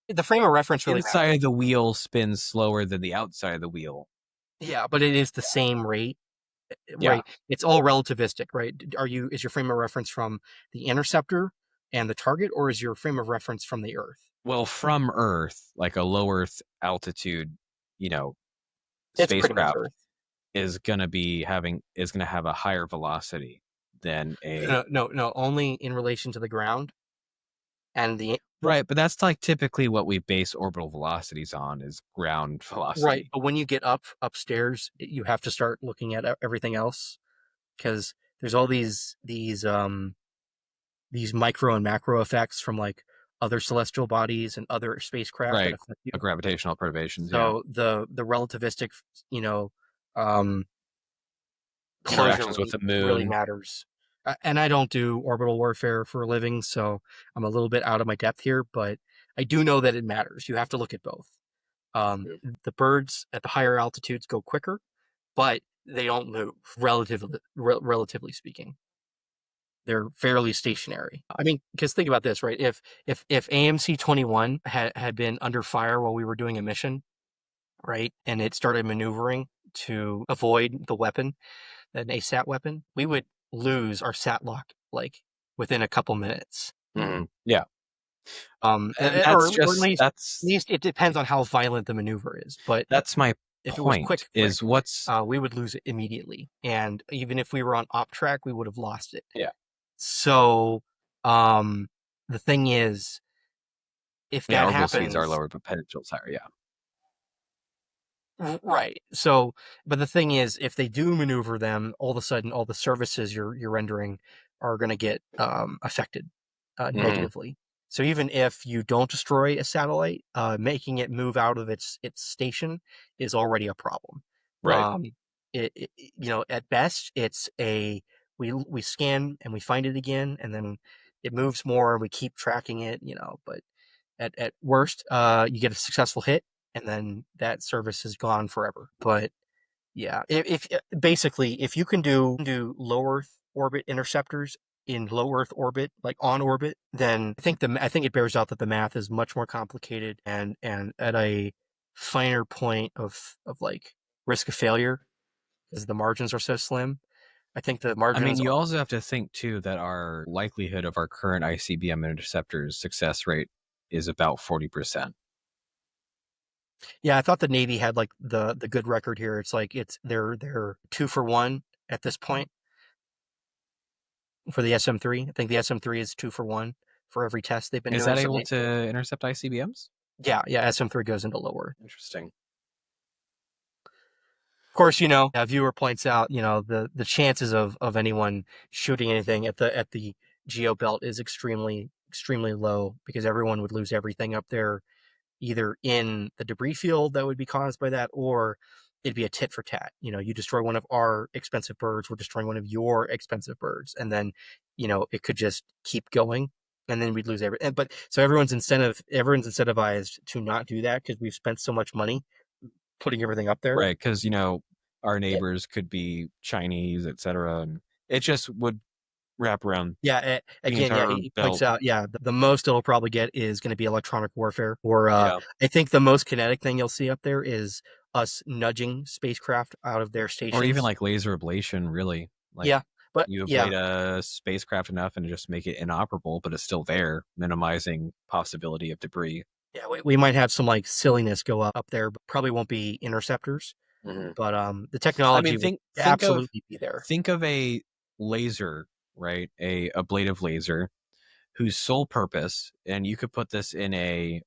The frame of reference really inside matters. of the wheel spins slower than the outside of the wheel. Yeah, but it is the same rate, Yeah. right? It's all relativistic, right? Is your frame of reference from the interceptor and the target, or is your frame of reference from the Earth? Well, from Earth, like a low Earth altitude, you know, It's pretty much spacecraft Earth. is gonna have a higher velocity than a No. Only in relation to the ground and the right, but that's like typically what we base orbital velocities on is ground right. velocity. But when you get upstairs, you have to start looking at everything else because there's all these micro and macro effects from like other celestial bodies and other spacecraft that Right. affect you. Gravitational perturbations, yeah. So the relativistic, um, closure Interactions with rate the really moon. matters. And I don't do orbital warfare for a living, so I'm a little bit out of my depth here, but I do know that it matters. You have to look at both. Yeah. The birds at the higher altitudes go quicker, but they don't move relatively speaking. They're fairly stationary. I mean, because think about this, right? If AMC 21 had been under fire while we were doing a mission, right, and it started maneuvering to avoid the weapon, an ASAT weapon, we would lose our sat lock like within a couple minutes. Mhm. Yeah. And Or at least it depends on how violent the maneuver is. But that's my if it was point is what's we would lose it immediately. And even if we were on op track, we would have lost it. yeah. So, the thing is, if Yeah, that orbital speeds are happens, lower, but potential is higher, yeah. right. So, but the thing is, if they do maneuver them, all of a sudden, all the services you're rendering are going to get affected Mhm. negatively. So even if you don't destroy a satellite, making it move out of its station is already a problem. Right. At best, it's we scan and we find it again, and then it moves more, and we keep tracking it. But at worst, you get a successful hit, and then that service is gone forever. But yeah, if basically if you can do low Earth orbit interceptors in low Earth orbit, like on orbit, then I think it bears out that the math is much more complicated and at a finer point of like risk of failure because the margins are so slim. I think the I mean, margins you are, also have to think too that our likelihood of our current ICBM interceptors success rate is about 40%. yeah, I thought the Navy had like the good record here. It's like they're 2 for 1 at this point for the SM-3. I think the SM-3 is 2 for 1 for every test they've been Is doing. that So able to intercept ICBMs? yeah, SM-3 goes into lower. Interesting. Of course, a viewer points out, the chances of anyone shooting anything at the geo belt is extremely, extremely low because everyone would lose everything up there, either in the debris field that would be caused by that, or it'd be a tit for tat. You destroy one of our expensive birds, we're destroying one of your expensive birds, and then, it could just keep going, and then we'd lose everything. But so everyone's incentivized to not do that because we've spent so much money putting everything up there. Right, because our neighbors could be Chinese, etc., and it just would wrap around Yeah, the again, yeah, entire he points belt. out, yeah, the most it'll probably get is going to be electronic warfare, or Yeah, I think the most kinetic thing you'll see up there is us nudging spacecraft out of their or even stations. like laser ablation. Really, like Yeah, but you yeah, ablate a spacecraft enough and just make it inoperable, but it's still there, minimizing possibility of debris. yeah, we might have some like silliness go up there, but probably won't be interceptors. Mhm. But the I mean, technology would absolutely be there. think of a laser, right? A ablative laser whose sole purpose, and you could put this in a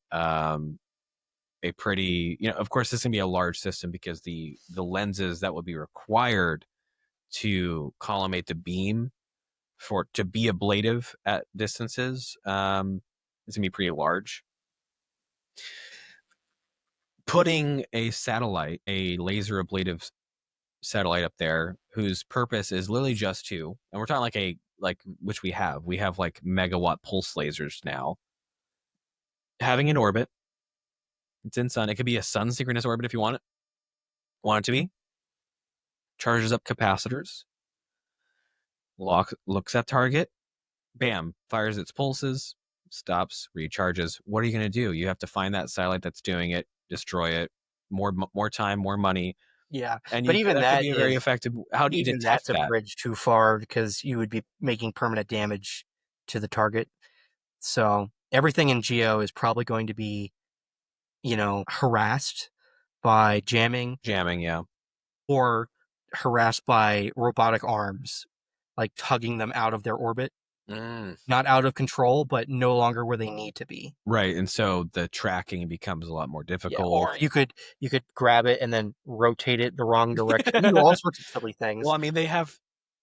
pretty, of course, this can be a large system because the lenses that would be required to collimate the beam for to be ablative at distances is gonna be pretty large. Putting a laser ablative satellite up there whose purpose is literally just to, and we're talking like which we have like megawatt pulse lasers now, having an orbit. It's in sun. It could be a sun synchronous orbit if you want it to be. Charges up capacitors. Looks at target. Bam. Fires its pulses. Stops. Recharges. What are you going to do? You have to find that satellite that's doing it. Destroy it. More time. More money. Yeah, And but even that could that be a very is effective. How do you even detect that's a that? bridge too far because you would be making permanent damage to the target. So everything in Geo is probably going to be, harassed by jamming Jamming. Yeah. or harassed by robotic arms, like tugging them out of their orbit, Mm. not out of control, but no longer where they need to be. Right. And so the tracking becomes a lot more Yeah, difficult. or you could grab it and then rotate it the wrong direction. You can do all sorts of silly things. Well, I mean, they have,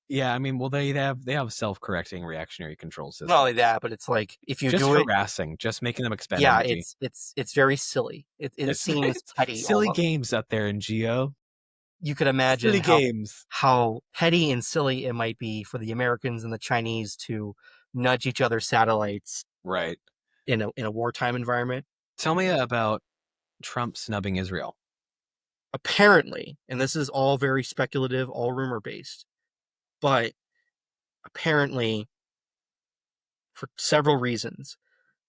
yeah, I mean, well, they have self-correcting reactionary control Not only systems. that, but it's like if you Just do it, harassing, just making them expend yeah, energy. it's very silly. It It's seems petty silly almost. games out there in Geo. You could imagine Silly games. how petty and silly it might be for the Americans and the Chinese to nudge each other's satellites Right. in a wartime environment. Tell me about Trump snubbing Israel. Apparently, and this is all very speculative, all rumor based, but apparently, for several reasons,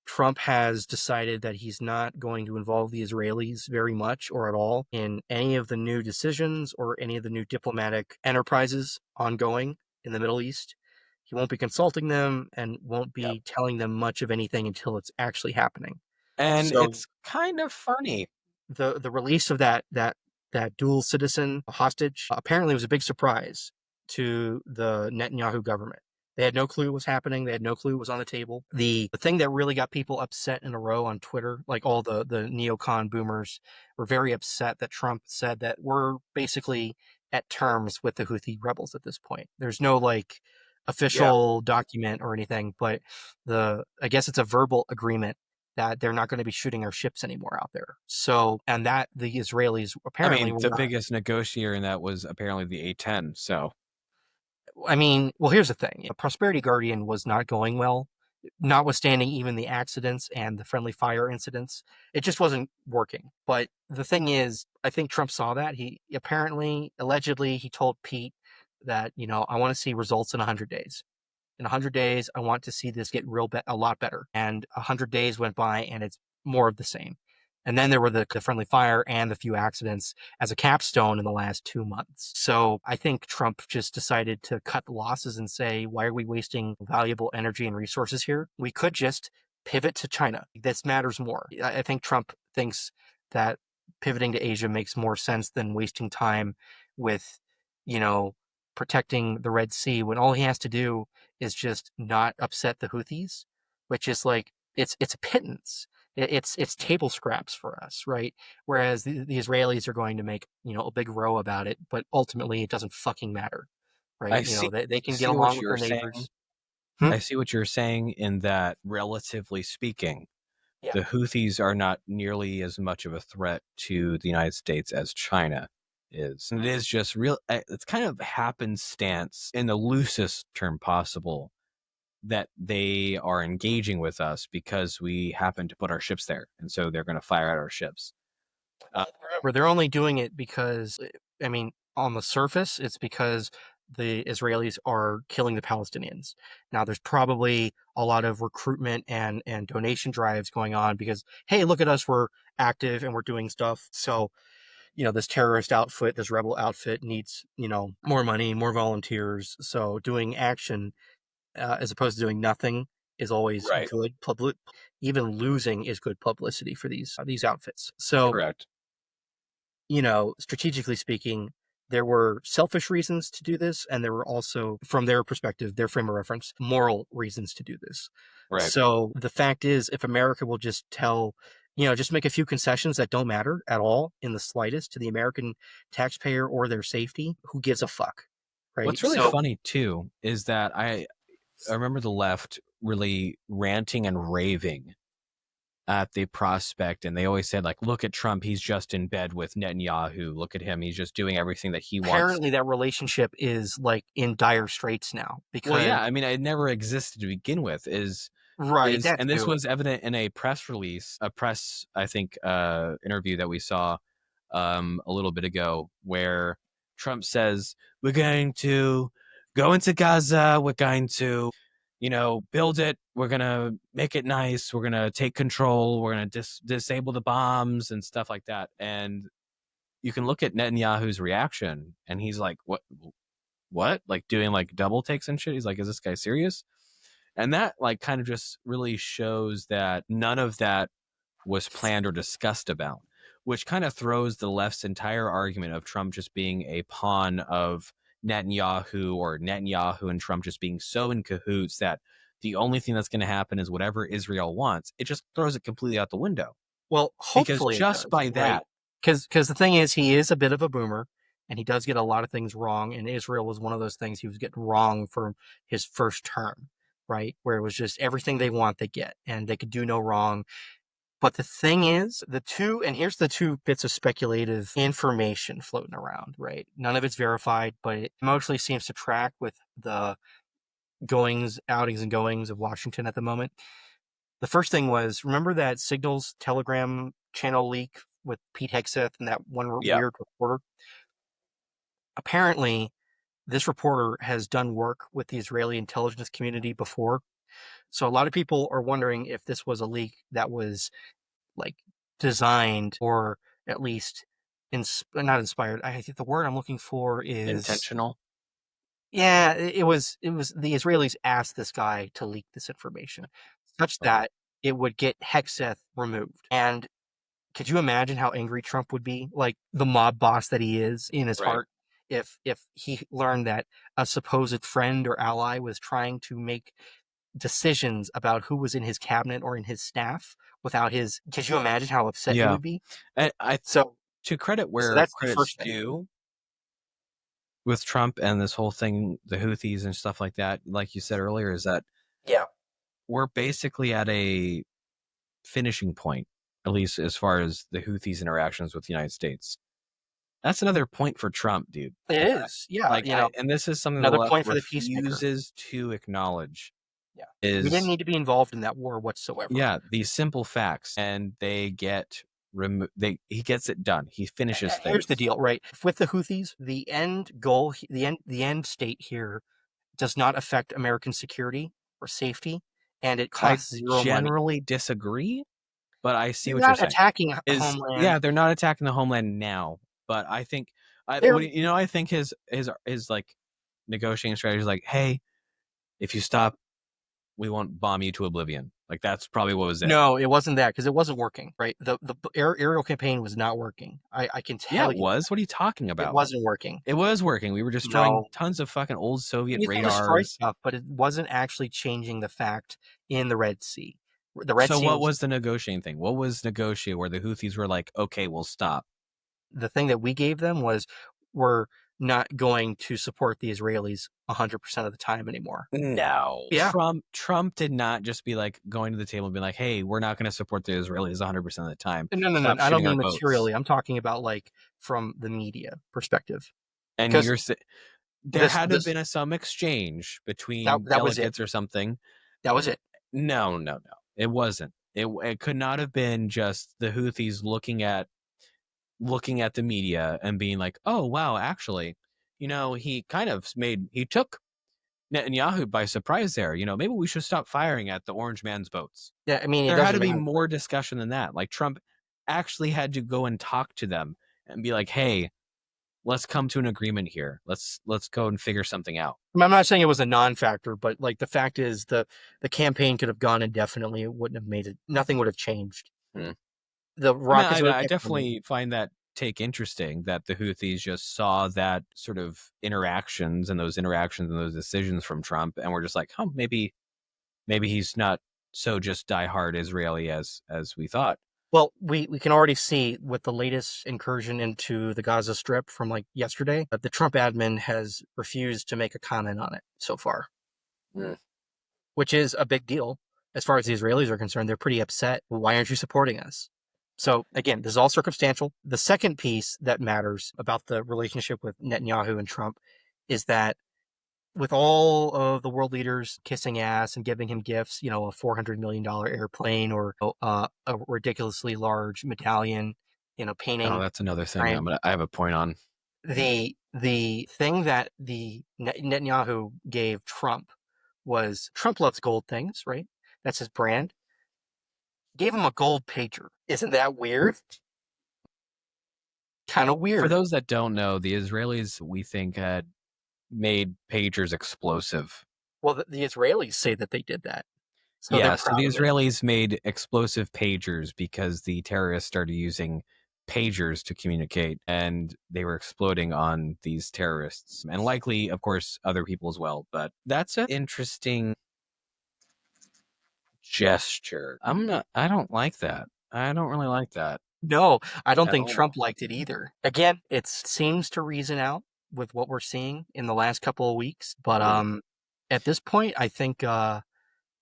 Trump has decided that he's not going to involve the Israelis very much or at all in any of the new decisions or any of the new diplomatic enterprises ongoing in the Middle East. He won't be consulting them and won't Yep. be telling them much of anything until it's actually happening. And So it's kind of funny. the release of that dual citizen hostage apparently was a big surprise to the Netanyahu government. They had no clue what was happening. They had no clue what was on the table. The thing that really got people upset in a row on Twitter, like all the neocon boomers, were very upset that Trump said that we're basically at terms with the Houthi rebels at this point. There's no like official document or anything, but I guess it's a verbal agreement that they're not going to be shooting our ships anymore out there. So, and that the Israelis I apparently mean, were the not. biggest negotiator in that was apparently the A-10. So, I mean, well, here's the thing: Prosperity Guardian was not going well, notwithstanding even the accidents and the friendly fire incidents. It just wasn't working. But the thing is, I think Trump saw that. He apparently, allegedly, he told Pete that I want to see results in 100 days. In 100 days, I want to see this get a lot better. And 100 days went by and it's more of the same. And then there were the friendly fire and the few accidents as a capstone in the last 2 months. So I think Trump just decided to cut the losses and say, why are we wasting valuable energy and resources here? We could just pivot to China. This matters more. I think Trump thinks that pivoting to Asia makes more sense than wasting time with, you know, protecting the Red Sea when all he has to do is just not upset the Houthis, which is like it's a pittance. it's table scraps for us, right? Whereas the Israelis are going to make, a big row about it, but ultimately it doesn't fucking matter, right? I see They can get see what along with you're their saying. neighbors. Hmm? I see what you're saying in that, relatively speaking, Yeah. the Houthis are not nearly as much of a threat to the United States as China is. And it is just it's kind of happenstance in the loosest term possible that they are engaging with us because we happen to put our ships there. And so they're going to fire at our ships. Remember, they're only doing it because, I mean, on the surface, it's because the Israelis are killing the Palestinians. Now, there's probably a lot of recruitment and donation drives going on because, hey, look at us, we're active and we're doing stuff. So, this terrorist outfit, this rebel outfit needs, more money, more volunteers. So, doing action as opposed to doing nothing is always Right. good. Even losing is good publicity for these outfits. So, Correct. strategically speaking, there were selfish reasons to do this, and there were also, from their perspective, their frame of reference, moral reasons to do this. Right. So the fact is, if America will just just make a few concessions that don't matter at all in the slightest to the American taxpayer or their safety, who gives a fuck? Right. What's really So funny too is that I remember the left really ranting and raving at the prospect, and they always said, like, look at Trump, he's just in bed with Netanyahu, look at him, he's just doing everything that he wants. apparently that relationship is like in dire straits now Well, yeah, because I mean, it never existed to begin with, right, that and this too. was evident in a press release, I think, interview that we saw a little bit ago, where Trump says, we're going to go into Gaza, we're going to, build it, we're going to make it nice, we're going to take control, we're going to disable the bombs and stuff like that. And you can look at Netanyahu's reaction, and he's like, what? Like, doing like double takes and shit. He's like, is this guy serious? And that, like, kind of just really shows that none of that was planned or discussed about, which kind of throws the left's entire argument of Trump just being a pawn of Netanyahu, or Netanyahu and Trump just being so in cahoots that the only thing that's going to happen is whatever Israel wants. It just throws it completely out the window. Well, Because hopefully it just does, by right? that, Because the thing is, he is a bit of a boomer, and he does get a lot of things wrong. And Israel was one of those things he was getting wrong for his first term, right? Where it was just everything they want, they get, and they could do no wrong. But the thing is, and here's the two bits of speculative information floating around, right? None of it's verified, but it mostly seems to track with the outings and goings of Washington at the moment. The first thing was, remember that Signal's Telegram channel leak with Pete Hegseth and that one yeah, weird reporter? Apparently, this reporter has done work with the Israeli intelligence community before. So a lot of people are wondering if this was a leak that was like designed, or at least not inspired. I think the word I'm looking for is intentional. Yeah, it was the Israelis asked this guy to leak this information such that it would get Hegseth removed. And could you imagine how angry Trump would be, like the mob boss that he is in his Right. heart, if he learned that a supposed friend or ally was trying to make decisions about who was in his cabinet or in his staff without his. Could you imagine how upset he Yeah. would be? And So to credit where that's the credit's first thing. due with Trump and this whole thing, the Houthis and stuff like that, like you said earlier, is that Yeah. we're basically at a finishing point, at least as far as the Houthis' interactions with the United States. That's another point for Trump, dude. It is. Yeah. Like, and this is something the Another left point for the peacemaker. refuses to acknowledge. Yeah. Is We didn't need to be involved in that war whatsoever. Yeah, these simple facts, and they get he gets it done. He finishes things. Here's the deal, right? With the Houthis, the end goal, the end state here does not affect American security or safety, and it I costs zero money. generally disagree, but I see They're what you're not saying. attacking homeland. Yeah, they're not attacking the homeland now, but I think I think his like negotiating strategy is like, hey, if you stop, we won't bomb you to oblivion. Like, that's probably what was it. No, it wasn't that, because it wasn't working, right? The aerial campaign was not working. I can tell Yeah, it was. What are you talking about? It wasn't working. It was working. We were destroying tons of fucking old Soviet You can destroy radars. stuff, but it wasn't actually changing the fact in the Red Sea. The Red So Sea what was the negotiating thing? What was negotiated where the Houthis were like, okay, we'll stop? the thing that we gave them was we're not going to support the Israelis 100% of the time anymore. No. Yeah. Trump did not just be like going to the table and be like, hey, we're not going to support the Israelis 100% of the time. No. Stop I don't shooting our mean boats. materially. I'm talking about like from the media perspective. And there had to have been some exchange between that was it. delegates or something. That was it. No. It wasn't. It could not have been just the Houthis looking at the media and being like, oh, wow, actually, he took Netanyahu by surprise there. Maybe we should stop firing at the Orange Man's boats. Yeah, I mean, it There had doesn't to be matter. more discussion than that. Like Trump actually had to go and talk to them and be like, hey, let's come to an agreement here. Let's go and figure something out. I'm not saying it was a non-factor, but like the fact is the campaign could have gone indefinitely. It wouldn't have made it. Nothing would have changed. The rockets. I definitely find that take interesting that the Houthis just saw that sort of interactions and those decisions from Trump and were just like, oh, maybe he's not so just diehard Israeli as we thought. Well, we can already see with the latest incursion into the Gaza Strip from like yesterday that the Trump admin has refused to make a comment on it so far, which is a big deal. As far as the Israelis are concerned, they're pretty upset. Well, why aren't you supporting us? So again, this is all circumstantial. The second piece that matters about the relationship with Netanyahu and Trump is that with all of the world leaders kissing ass and giving him gifts, a $400 million airplane or a ridiculously large medallion, painting. Oh, that's another thing I have a point on. The thing that the Netanyahu gave Trump was Trump loves gold things, right? That's his brand. Gave him a gold pager. Isn't that weird? Kind of weird. For those that don't know, the Israelis, we think, had made pagers explosive. Well, the Israelis say that they did that. So the Israelis made explosive pagers because the terrorists started using pagers to communicate, and they were exploding on these terrorists, and likely, of course, other people as well. But that's an interesting gesture. I don't like that. I don't really like that. No, I don't think Trump liked it either. Again, it seems to reason out with what we're seeing in the last couple of weeks. But at this point, I think, the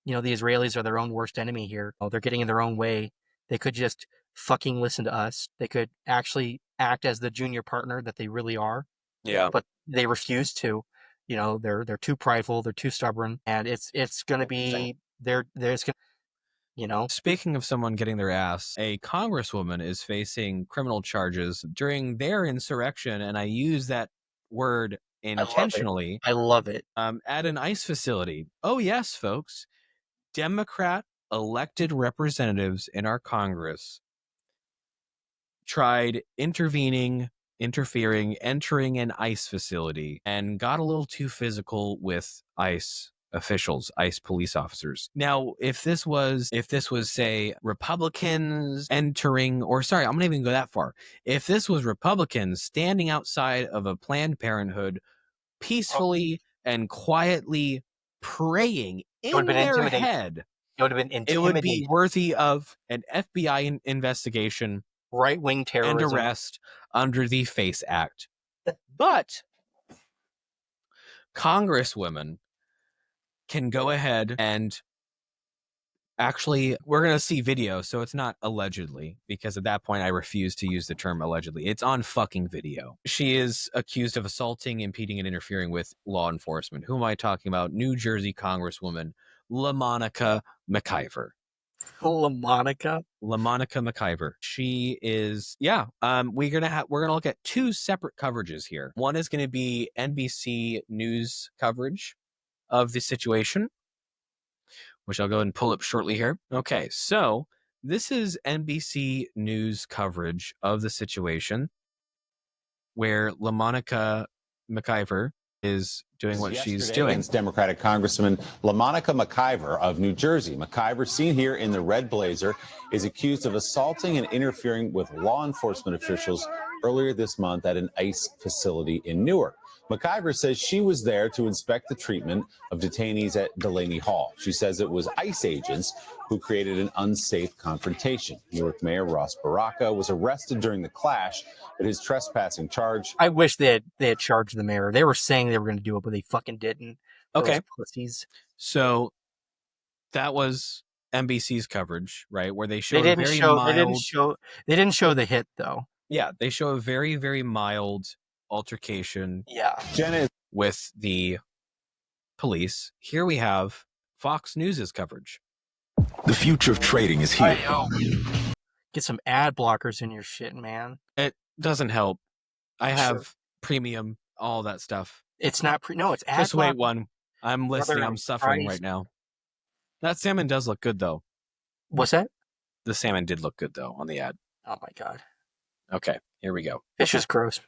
Israelis are their own worst enemy here. They're getting in their own way. They could just fucking listen to us. They could actually act as the junior partner that they really are. Yeah. But they refuse to. They're too prideful. They're too stubborn. And it's going to be, there's going to, Speaking of someone getting their ass, a congresswoman is facing criminal charges during their insurrection, and I use that word intentionally. I love it. At an ICE facility. Oh, yes, folks. Democrat elected representatives in our Congress tried interfering, entering an ICE facility, and got a little too physical with ICE officials, ICE police officers. Now, if this was, say, Republicans entering, or sorry, I'm not even go that far. If this was Republicans standing outside of a Planned Parenthood peacefully and quietly praying in their head, it would have been intimidating. It would be worthy of an FBI investigation, right-wing terrorism, and arrest under the FACE Act. But congresswomen can go ahead and actually, we're going to see video, so it's not allegedly, because at that point I refuse to use the term allegedly. It's on fucking video. She is accused of assaulting, impeding, and interfering with law enforcement. Who am I talking about? New Jersey Congresswoman LaMonica McIver. LaMonica McIver. She is, we're gonna look at two separate coverages here. One is going to be NBC News coverage of the situation, which I'll go ahead and pull up shortly here. Okay, so this is NBC News coverage of the situation where LaMonica McIver is doing what she's doing. Against Democratic Congresswoman LaMonica McIver of New Jersey. McIver, seen here in the red blazer, is accused of assaulting and interfering with law enforcement officials earlier this month at an ICE facility in Newark. McIver says she was there to inspect the treatment of detainees at Delaney Hall. She says it was ICE agents who created an unsafe confrontation. Newark Mayor Ross Baraka was arrested during the clash, but his trespassing charge. I wish they had charged the mayor. They were saying they were going to do it, but they fucking didn't. Okay. Those pussies. So that was NBC's coverage, right? Where they showed They a didn't very show. mild. They didn't show the hit though. Yeah, they show a very, very mild altercation Yeah. Jenna with the police. Here we have Fox News' coverage. The future of trading is here. Get some ad blockers in your shit, man. It doesn't help. I have Sure. premium, all that stuff. It's not no, it's ad Just wait blockers. one. I'm listening. Brother, I'm suffering Christ. right now. That salmon does look good, though. What's that? The salmon did look good, though, on the ad. Oh my god. Okay, here we go. Fish is gross.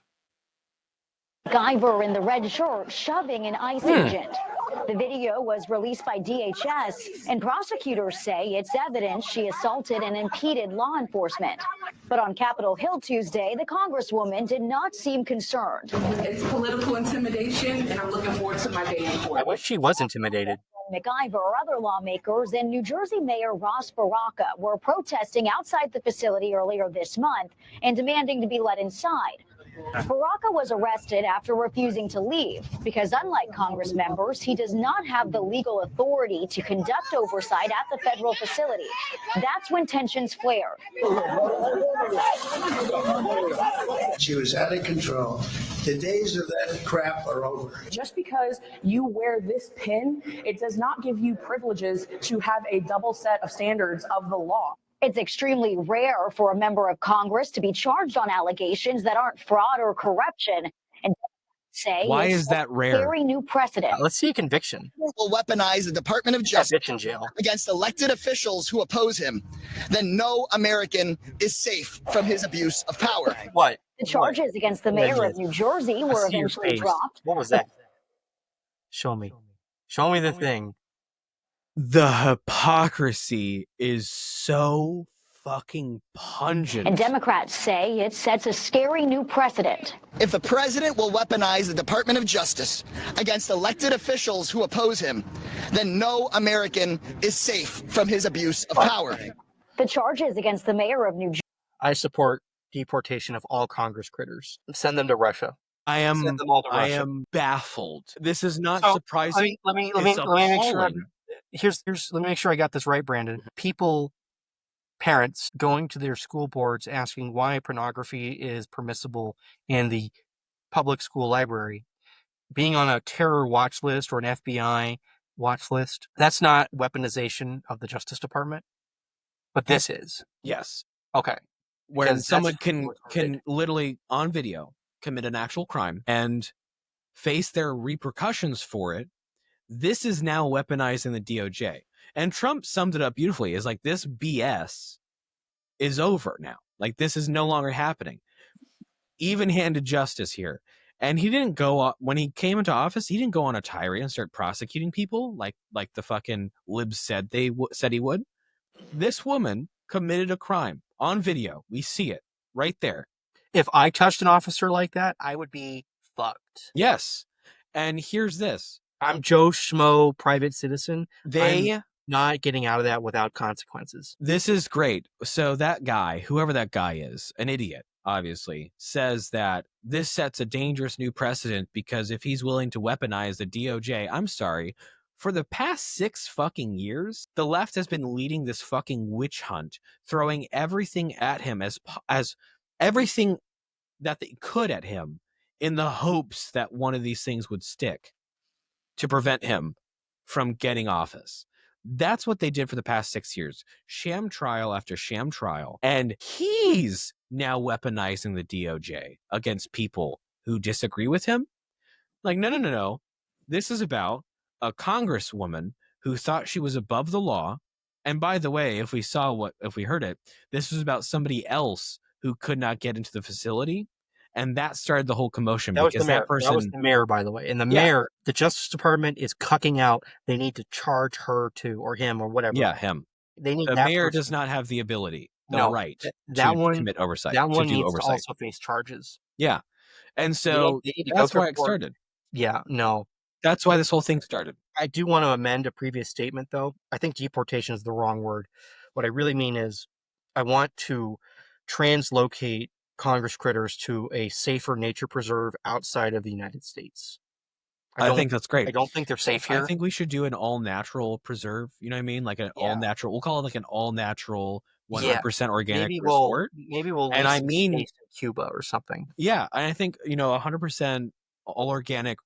MacGyver in the red shirt shoving an ICE agent. The video was released by DHS, and prosecutors say it's evidence she assaulted and impeded law enforcement. But on Capitol Hill Tuesday, the Congresswoman did not seem concerned. It's political intimidation, and I'm looking forward to my day in I court. wish she was intimidated. MacGyver, other lawmakers, and New Jersey Mayor Ross Baraka were protesting outside the facility earlier this month and demanding to be let inside. Baraka was arrested after refusing to leave because, unlike Congress members, he does not have the legal authority to conduct oversight at the federal facility. That's when tensions flared. She was out of control. The days of that crap are over. Just because you wear this pin, it does not give you privileges to have a double set of standards of the law. It's extremely rare for a member of Congress to be charged on allegations that aren't fraud or corruption. And say Why it's is that rare? Very new precedent. Let's see a conviction. Will weaponize the Department of That Justice bitch in jail. against elected officials who oppose him, then no American is safe from his abuse of power. What? The charges against the mayor of New Jersey were I see your eventually face. dropped. What was that? Show me. Show me the thing. The hypocrisy is so fucking pungent. And Democrats say it sets a scary new precedent. If the president will weaponize the Department of Justice against elected officials who oppose him, then no American is safe from his abuse of power. The charges against the mayor of New Jersey. I support deportation of all Congress critters. Send them to Russia. I Send them all to Russia. am baffled. This is not So, surprising. Let me It's make sure. appalling. Let me make sure I got this right, Brandon. Parents going to their school boards asking why pornography is permissible in the public school library, being on a terror watch list or an FBI watch list. That's not weaponization of the Justice Department, but this is. Yes. Okay. Where Because someone that's can retarded. literally on video commit an actual crime and face their repercussions for it. This is now weaponizing the DOJ. And Trump summed it up beautifully. Is like, this BS is over now. Like, this is no longer happening. Even-handed justice here. And he didn't go, when he came into office, he didn't go on a tirade and start prosecuting people like the fucking libs said said he would. This woman committed a crime on video. We see it right there. If I touched an officer like that, I would be fucked. Yes. And here's this. I'm Joe Schmo, private citizen. They... I'm not getting out of that without consequences. This is great. So that guy, whoever that guy is, an idiot, obviously, says that this sets a dangerous new precedent because if he's willing to weaponize the DOJ, I'm sorry, for the past 6 fucking years, the left has been leading this fucking witch hunt, throwing everything at him as everything that they could at him in the hopes that one of these things would stick to prevent him from getting office. That's what they did for the past 6 years. Sham trial after sham trial. And he's now weaponizing the DOJ against people who disagree with him. Like, no. This is about a congresswoman who thought she was above the law. And by the way, if we heard it, this was about somebody else who could not get into the facility. And that started the whole commotion That was because the mayor. that person... That was the mayor, by the way. And the mayor, the Justice Department is cucking out. They need to charge her too, or him, or whatever. Yeah, him. They need The that mayor person. does not have the ability. the right that to one commit oversight, that to one do needs to oversight. also face charges. Yeah. And so They need to go that's through why it court. started. Yeah, no. That's why this whole thing started. I do want to amend a previous statement, though. I think deportation is the wrong word. What I really mean is I want to translocate Congress critters to a safer nature preserve outside of the United States. I think that's great. I don't think they're safe here. I think we should do an all natural preserve. You know what I mean? Like an all natural. We'll call it like an all natural, 100% organic resort. Maybe we'll And lease I some mean, space in Cuba or something. yeah, and I think 100% all organic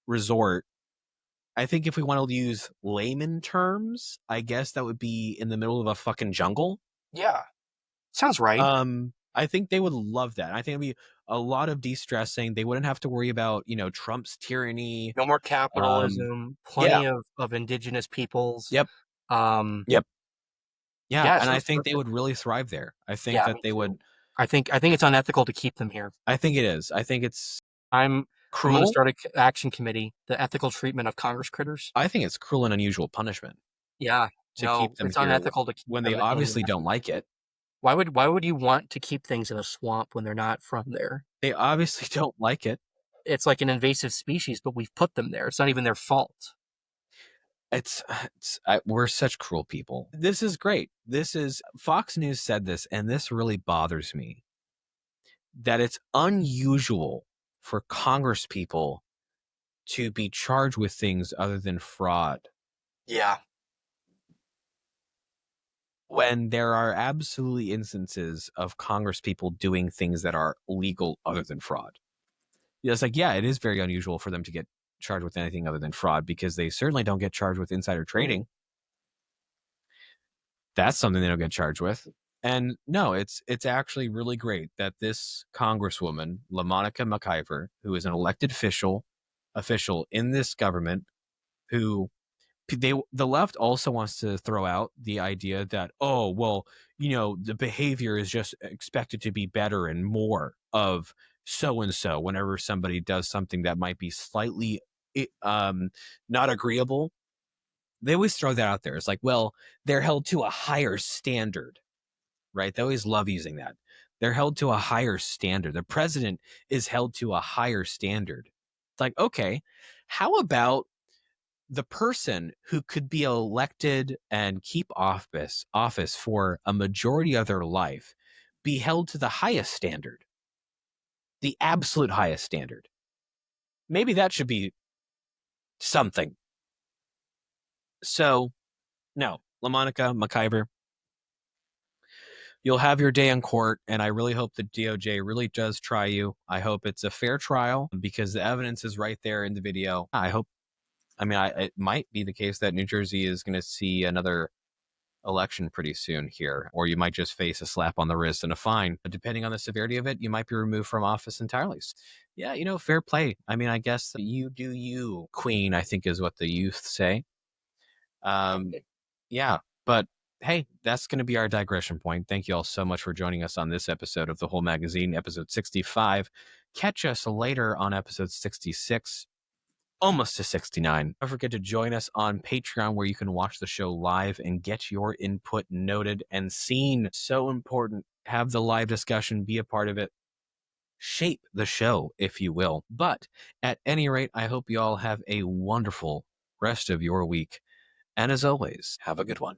resort. I think if we want to use layman terms, I guess that would be in the middle of a fucking jungle. Yeah, sounds right. I think they would love that. I think it'd be a lot of de-stressing. They wouldn't have to worry about, Trump's tyranny. No more capitalism. Plenty of indigenous peoples. Yep. Yeah, And I think they would really thrive there. I think that they would. I think it's unethical to keep them here. I think it is. I think it's I'm cruel. going to start an action committee, the ethical treatment of Congress critters. I think it's cruel and unusual punishment. Yeah. To keep them it's here unethical to keep when them they obviously don't like it. Why would you want to keep things in a swamp when they're not from there? They obviously don't like it. It's like an invasive species, but we've put them there. It's not even their fault. We're such cruel people. This is great. Fox News said this, and this really bothers me. That it's unusual for Congress people to be charged with things other than fraud. Yeah. When there are absolutely instances of Congress people doing things that are legal other than fraud. It's like, yeah, it is very unusual for them to get charged with anything other than fraud because they certainly don't get charged with insider trading. That's something they don't get charged with. And no, it's actually really great that this Congresswoman, LaMonica McIver, who is an elected official in this government, who the left also wants to throw out the idea that, oh, well, the behavior is just expected to be better and more of so-and-so whenever somebody does something that might be slightly not agreeable. They always throw that out there. It's like, well, they're held to a higher standard, right? They always love using that. They're held to a higher standard. The president is held to a higher standard. It's like, okay, how about the person who could be elected and keep office for a majority of their life be held to the highest standard, the absolute highest standard? Maybe that should be something. So, no, LaMonica McIver, you'll have your day in court, and I really hope the DOJ really does try you. I hope it's a fair trial because the evidence is right there in the video. It might be the case that New Jersey is going to see another election pretty soon here, or you might just face a slap on the wrist and a fine. But depending on the severity of it, you might be removed from office entirely. Yeah, fair play. I guess you do you, Queen, I think is what the youth say. Yeah, but hey, that's going to be our digression point. Thank you all so much for joining us on this episode of The Whole Magazine, episode 65. Catch us later on episode 66. Almost to 69. Don't forget to join us on Patreon where you can watch the show live and get your input noted and seen. So important. Have the live discussion, be a part of it. Shape the show, if you will. But at any rate, I hope you all have a wonderful rest of your week. And as always, have a good one.